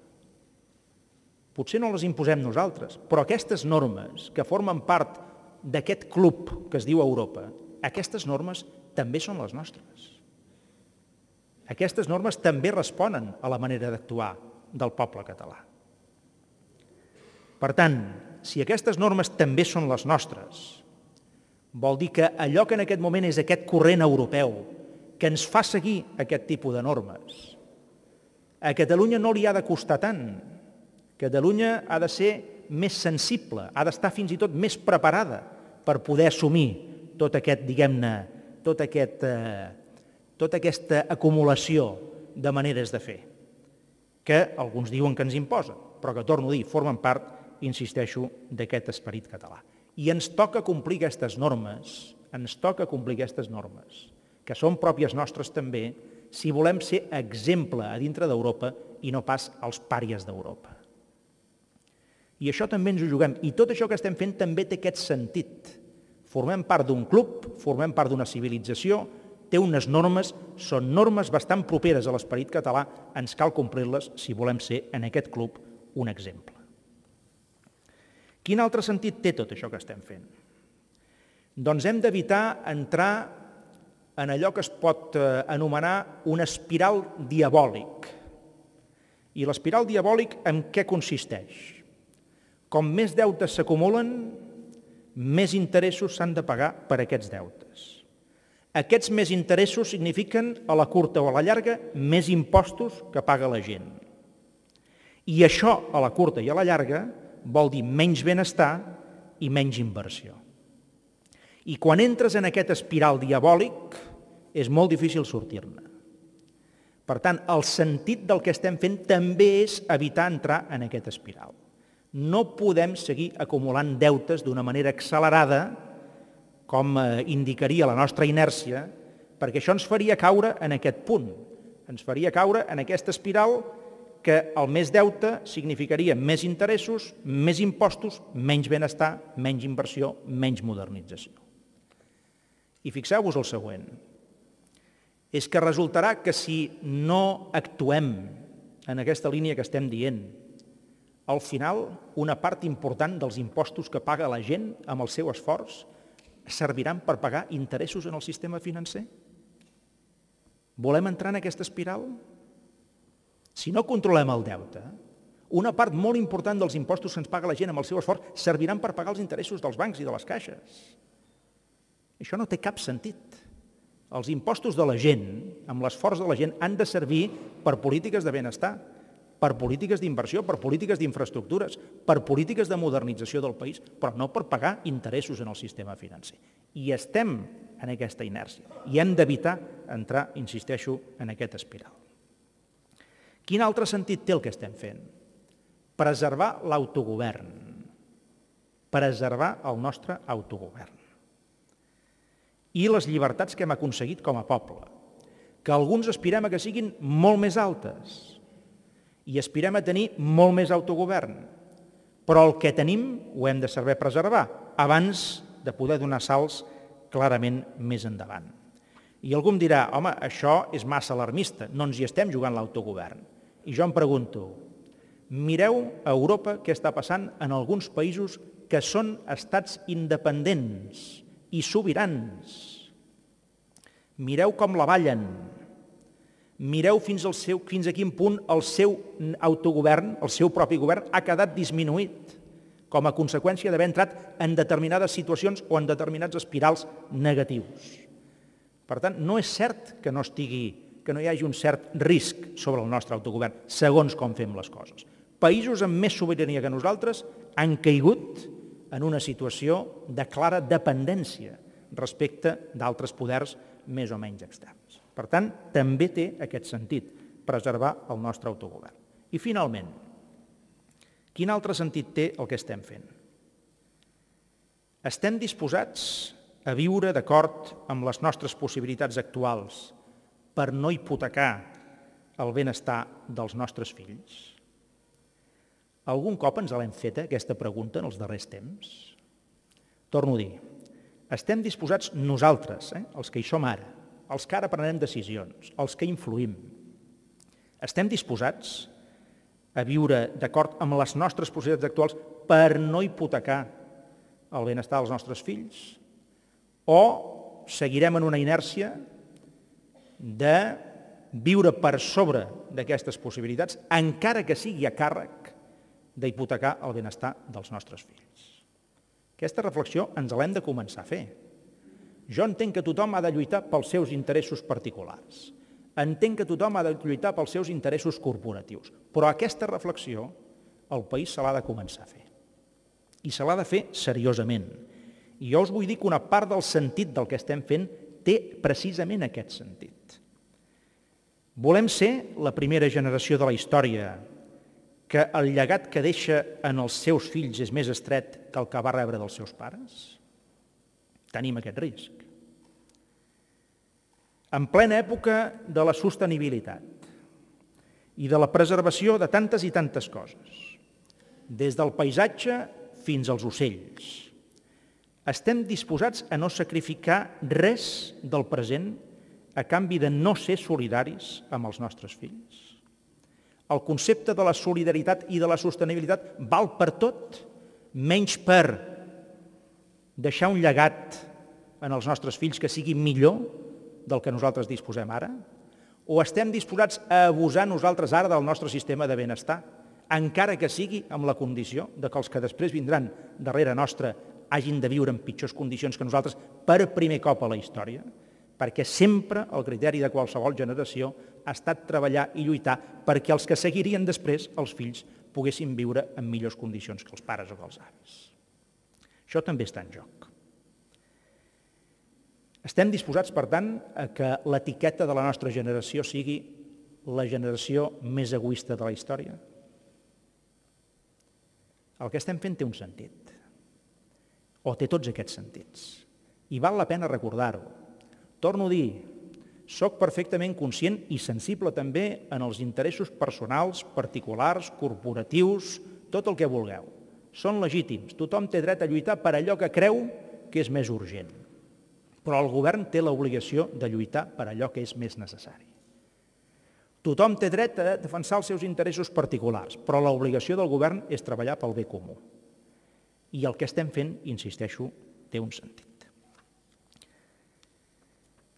Potser no les imposem nosaltres, però aquestes normes que formen part d'aquest club que es diu Europa, aquestes normes també són les nostres. Aquestes normes també responen a la manera d'actuar del poble català. Per tant, si aquestes normes també són les nostres, vol dir que allò que en aquest moment és aquest corrent europeu que ens fa seguir aquest tipus de normes, a Catalunya no li ha de costar tant. Catalunya ha de ser més sensible, ha d'estar fins i tot més preparada per poder assumir tot aquest, diguem-ne, tota aquesta acumulació de maneres de fer, que alguns diuen que ens imposen, però que, torno a dir, formen part, insisteixo, d'aquest esperit català. I ens toca complir aquestes normes, que són pròpies nostres també, si volem ser exemple a dintre d'Europa i no pas als pàries d'Europa. I això també ens ho juguem. I tot això que estem fent també té aquest sentit. Formem part d'un club, formem part d'una civilització, té unes normes, són normes bastant properes a l'esperit català, ens cal complir-les si volem ser en aquest club un exemple. Quin altre sentit té tot això que estem fent? Doncs hem d'evitar entrar en allò que es pot anomenar una espiral diabòlic. I l'espiral diabòlic en què consisteix? Com més deutes s'acumulen, més interessos s'han de pagar per aquests deutes. Aquests més interessos signifiquen, a la curta o a la llarga, més impostos que paga la gent. I això, a la curta i a la llarga, vol dir menys benestar i menys inversió. I quan entres en aquest espiral diabòlic, és molt difícil sortir-ne. Per tant, el sentit del que estem fent també és evitar entrar en aquest espiral. No podem seguir acumulant deutes d'una manera accelerada, com indicaria la nostra inèrcia, perquè això ens faria caure en aquest punt. Ens faria caure en aquesta espiral que el més deute significaria més interessos, més impostos, menys benestar, menys inversió, menys modernització. I fixeu-vos el següent. És que resultarà que si no actuem en aquesta línia que estem dient, al final, una part important dels impostos que paga la gent amb el seu esforç serviran per pagar interessos en el sistema financer? Volem entrar en aquesta espiral? Si no controlem el deute, una part molt important dels impostos que ens paga la gent amb el seu esforç serviran per pagar els interessos dels bancs i de les caixes. Això no té cap sentit. Els impostos de la gent, amb l'esforç de la gent, han de servir per polítiques de benestar, per polítiques d'inversió, per polítiques d'infraestructures, per polítiques de modernització del país, però no per pagar interessos en el sistema financer. I estem en aquesta inèrcia i hem d'evitar entrar, insisteixo, en aquest espiral. Quin altre sentit té el que estem fent? Preservar l'autogovern, preservar el nostre autogovern. I les llibertats que hem aconseguit com a poble, que alguns aspirem a que siguin molt més altes, i aspirem a tenir molt més autogovern. Però el que tenim ho hem de saber preservar abans de poder donar salts clarament més endavant. I algú em dirà, home, això és massa alarmista, no ens hi estem jugant l'autogovern. I jo em pregunto, mireu a Europa què està passant en alguns països que són estats independents i sobirans. Mireu com la ballen. Mireu fins a quin punt el seu autogovern, el seu propi govern, ha quedat disminuït com a conseqüència d'haver entrat en determinades situacions o en determinats espirals negatius. Per tant, no és cert que no hi hagi un cert risc sobre el nostre autogovern, segons com fem les coses. Països amb més sobirania que nosaltres han caigut en una situació de clara dependència respecte d'altres poders més o menys externs. Per tant, també té aquest sentit, preservar el nostre autogovern. I finalment, quin altre sentit té el que estem fent? Estem disposats a viure d'acord amb les nostres possibilitats actuals per no hipotecar el benestar dels nostres fills? Algun cop ens l'hem fet, aquesta pregunta, en els darrers temps? Torno a dir, estem disposats nosaltres, els que hi som ara, els que ara prenem decisions, els que influïm, estem disposats a viure d'acord amb les nostres possibilitats actuals per no hipotecar el benestar dels nostres fills, o seguirem en una inèrcia de viure per sobre d'aquestes possibilitats, encara que sigui a càrrec d'hipotecar el benestar dels nostres fills. Aquesta reflexió ens l'hem de començar a fer. Jo entenc que tothom ha de lluitar pels seus interessos particulars. Entenc que tothom ha de lluitar pels seus interessos corporatius. Però aquesta reflexió el país se l'ha de començar a fer. I se l'ha de fer seriosament. I jo us vull dir que una part del sentit del que estem fent té precisament aquest sentit. Volem ser la primera generació de la història que el llegat que deixa en els seus fills és més estret que el que va rebre dels seus pares? Tenim aquest risc. En plena època de la sostenibilitat i de la preservació de tantes i tantes coses, des del paisatge fins als ocells, estem disposats a no sacrificar res del present a canvi de no ser solidaris amb els nostres fills? El concepte de la solidaritat i de la sostenibilitat val per tot, menys per deixar un llegat en els nostres fills que sigui millor del que nosaltres disposem ara? O estem disposats a abusar nosaltres ara del nostre sistema de benestar, encara que sigui amb la condició de que els que després vindran darrere nostra hagin de viure en pitjors condicions que nosaltres per primer cop a la història? Perquè sempre el criteri de qualsevol generació ha estat treballar i lluitar perquè els que seguirien després, els fills, poguessin viure en millors condicions que els pares o que els avis. Això també està en joc. Estem disposats, per tant, a que l'etiqueta de la nostra generació sigui la generació més egoista de la història? El que estem fent té un sentit, o té tots aquests sentits, i val la pena recordar-ho. Torno a dir, soc perfectament conscient i sensible també en els interessos personals, particulars, corporatius, tot el que vulgueu. Són legítims, tothom té dret a lluitar per allò que creu que és més urgent. Però el govern té l'obligació de lluitar per allò que és més necessari. Tothom té dret a defensar els seus interessos particulars, però l'obligació del govern és treballar pel bé comú. I el que estem fent, insisteixo, té un sentit.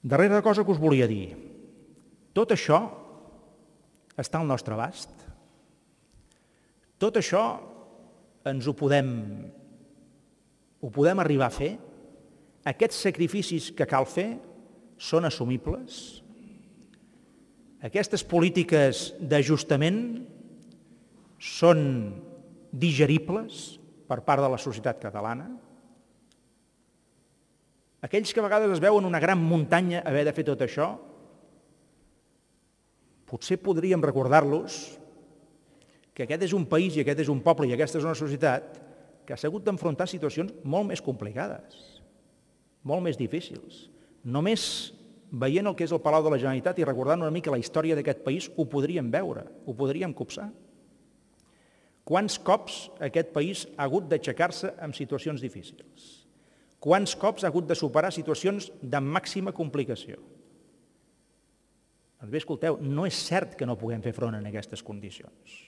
Darrera cosa que us volia dir, tot això està al nostre abast. Tot això ens ho podem arribar a fer. Aquests sacrificis que cal fer són assumibles. Aquestes polítiques d'ajustament són digeribles per part de la societat catalana. Aquells que a vegades es veuen una gran muntanya haver de fer tot això, potser podríem recordar-los que aquest és un país i aquest és un poble i aquesta és una societat que s'ha hagut d'enfrontar situacions molt més complicades, molt més difícils. Només veient el que és el Palau de la Generalitat i recordant una mica la història d'aquest país ho podríem veure, ho podríem copsar. Quants cops aquest país ha hagut d'aixecar-se en situacions difícils? Quants cops ha hagut de superar situacions de màxima complicació? Doncs bé, escolteu, no és cert que no puguem fer front en aquestes condicions.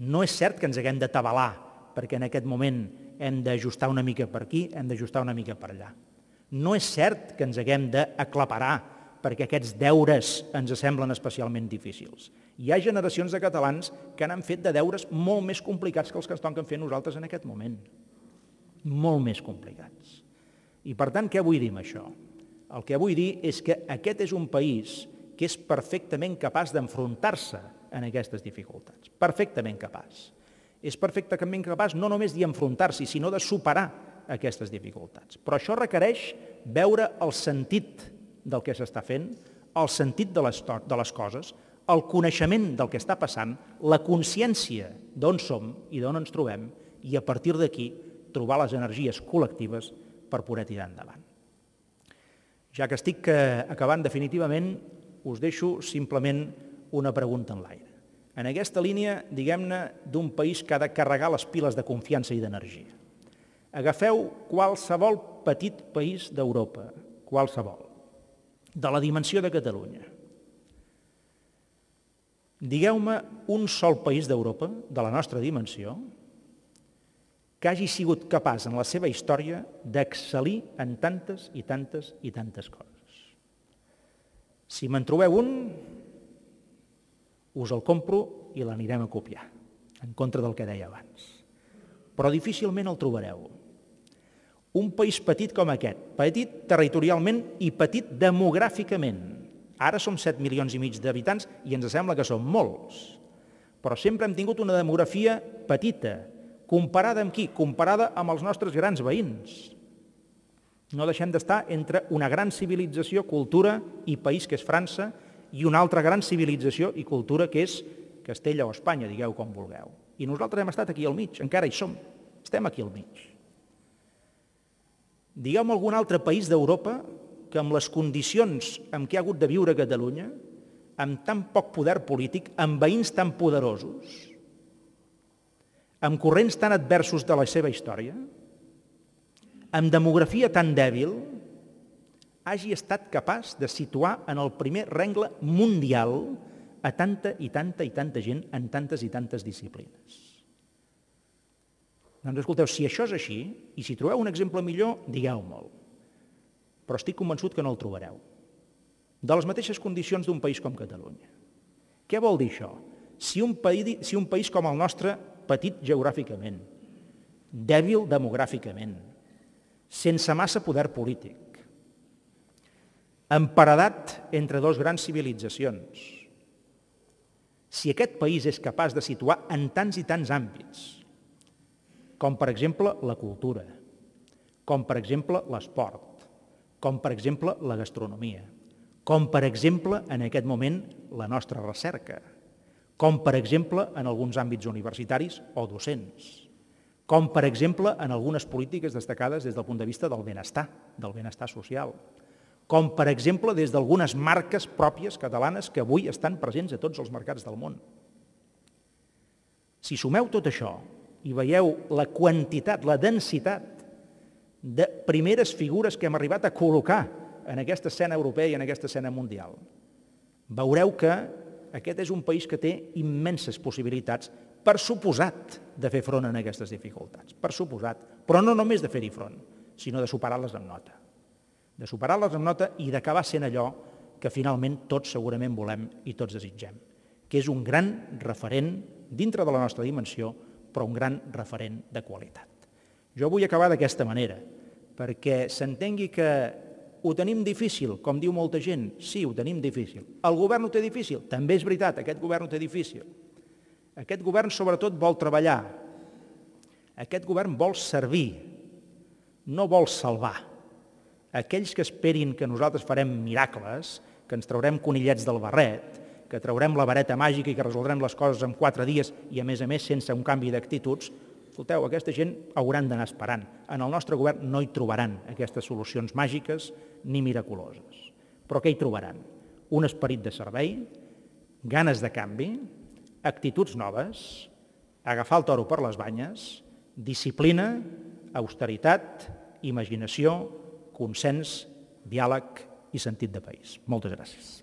No és cert que ens haguem d'atabalar perquè en aquest moment hem d'ajustar una mica per aquí, hem d'ajustar una mica per allà. No és cert que ens haguem d'aclaparar perquè aquests deures ens semblen especialment difícils. Hi ha generacions de catalans que n'han fet de deures molt més complicats que els que ens toquen fer nosaltres en aquest moment. Molt més complicats. I per tant, què vull dir amb això? El que vull dir és que aquest és un país que és perfectament capaç d'enfrontar-se en aquestes dificultats. Perfectament capaç. És perfectament capaç no només d'enfrontar-s'hi, sinó de superar aquestes dificultats. Però això requereix veure el sentit del que s'està fent, el sentit de les coses, el coneixement del que està passant, la consciència d'on som i d'on ens trobem, i a partir d'aquí trobar les energies col·lectives per poder tirar endavant. Ja que estic acabant definitivament, us deixo simplement una pregunta en l'aire. En aquesta línia, diguem-ne, d'un país que ha de carregar les piles de confiança i d'energia. Agafeu qualsevol petit país d'Europa, qualsevol, de la dimensió de Catalunya. Digueu-me un sol país d'Europa, de la nostra dimensió, que hagi sigut capaç en la seva història d'excel·lir en tantes i tantes i tantes coses. Si me'n trobeu un, us el compro i l'anirem a copiar, en contra del que deia abans. Però difícilment el trobareu. Un país petit com aquest, petit territorialment i petit demogràficament. Ara som 7 milions i mig d'habitants i ens sembla que som molts. Però sempre hem tingut una demografia petita. Comparada amb qui? Comparada amb els nostres grans veïns. No deixem d'estar entre una gran civilització, cultura i país que és França i una altra gran civilització i cultura que és Castella o Espanya, digueu com vulgueu. I nosaltres hem estat aquí al mig, encara hi som, estem aquí al mig. Digueu-me algun altre país d'Europa que amb les condicions en què ha hagut de viure Catalunya, amb tan poc poder polític, amb veïns tan poderosos, amb corrents tan adversos de la seva història, amb demografia tan dèbil, hagi estat capaç de situar en el primer rengle mundial a tanta i tanta i tanta gent en tantes i tantes disciplines. Doncs escolteu, si això és així, i si trobeu un exemple millor, digueu-me'l. Però estic convençut que no el trobareu. De les mateixes condicions d'un país com Catalunya. Què vol dir això? Si un país com el nostre, petit geogràficament, dèbil demogràficament, sense massa poder polític, emparedat entre dos grans civilitzacions, si aquest país és capaç de situar en tants i tants àmbits, com per exemple la cultura, com per exemple l'esport, com per exemple la gastronomia, com per exemple en aquest moment la nostra recerca, com per exemple en alguns àmbits universitaris o docents, com per exemple en algunes polítiques destacades des del punt de vista del benestar social, com per exemple des d'algunes marques pròpies catalanes que avui estan presents a tots els mercats del món. Si sumeu tot això i veieu la quantitat, la densitat de primeres figures que hem arribat a col·locar en aquesta escena europea i en aquesta escena mundial, veureu que aquest és un país que té immenses possibilitats, per suposat, de fer front a aquestes dificultats, per suposat, però no només de fer-hi front, sinó de superar-les amb nota. De superar-les amb nota i d'acabar sent allò que finalment tots segurament volem i tots desitgem, que és un gran referent dintre de la nostra dimensió, però un gran referent de qualitat. Jo vull acabar d'aquesta manera, perquè s'entengui que ho tenim difícil, com diu molta gent. Sí, ho tenim difícil. El govern ho té difícil? També és veritat, aquest govern ho té difícil. Aquest govern sobretot vol treballar. Aquest govern vol servir, no vol salvar. Aquells que esperin que nosaltres farem miracles, que ens traurem conillets del barret, que traurem la vareta màgica i que resoldrem les coses en 4 dies i, a més sense un canvi d'actituds, escolteu, aquesta gent hauran d'anar esperant. En el nostre govern no hi trobaran aquestes solucions màgiques ni miraculoses. Però què hi trobaran? Un esperit de servei, ganes de canvi, actituds noves, agafar el toro per les banyes, disciplina, austeritat, imaginació, consens, diàleg i sentit de país. Moltes gràcies.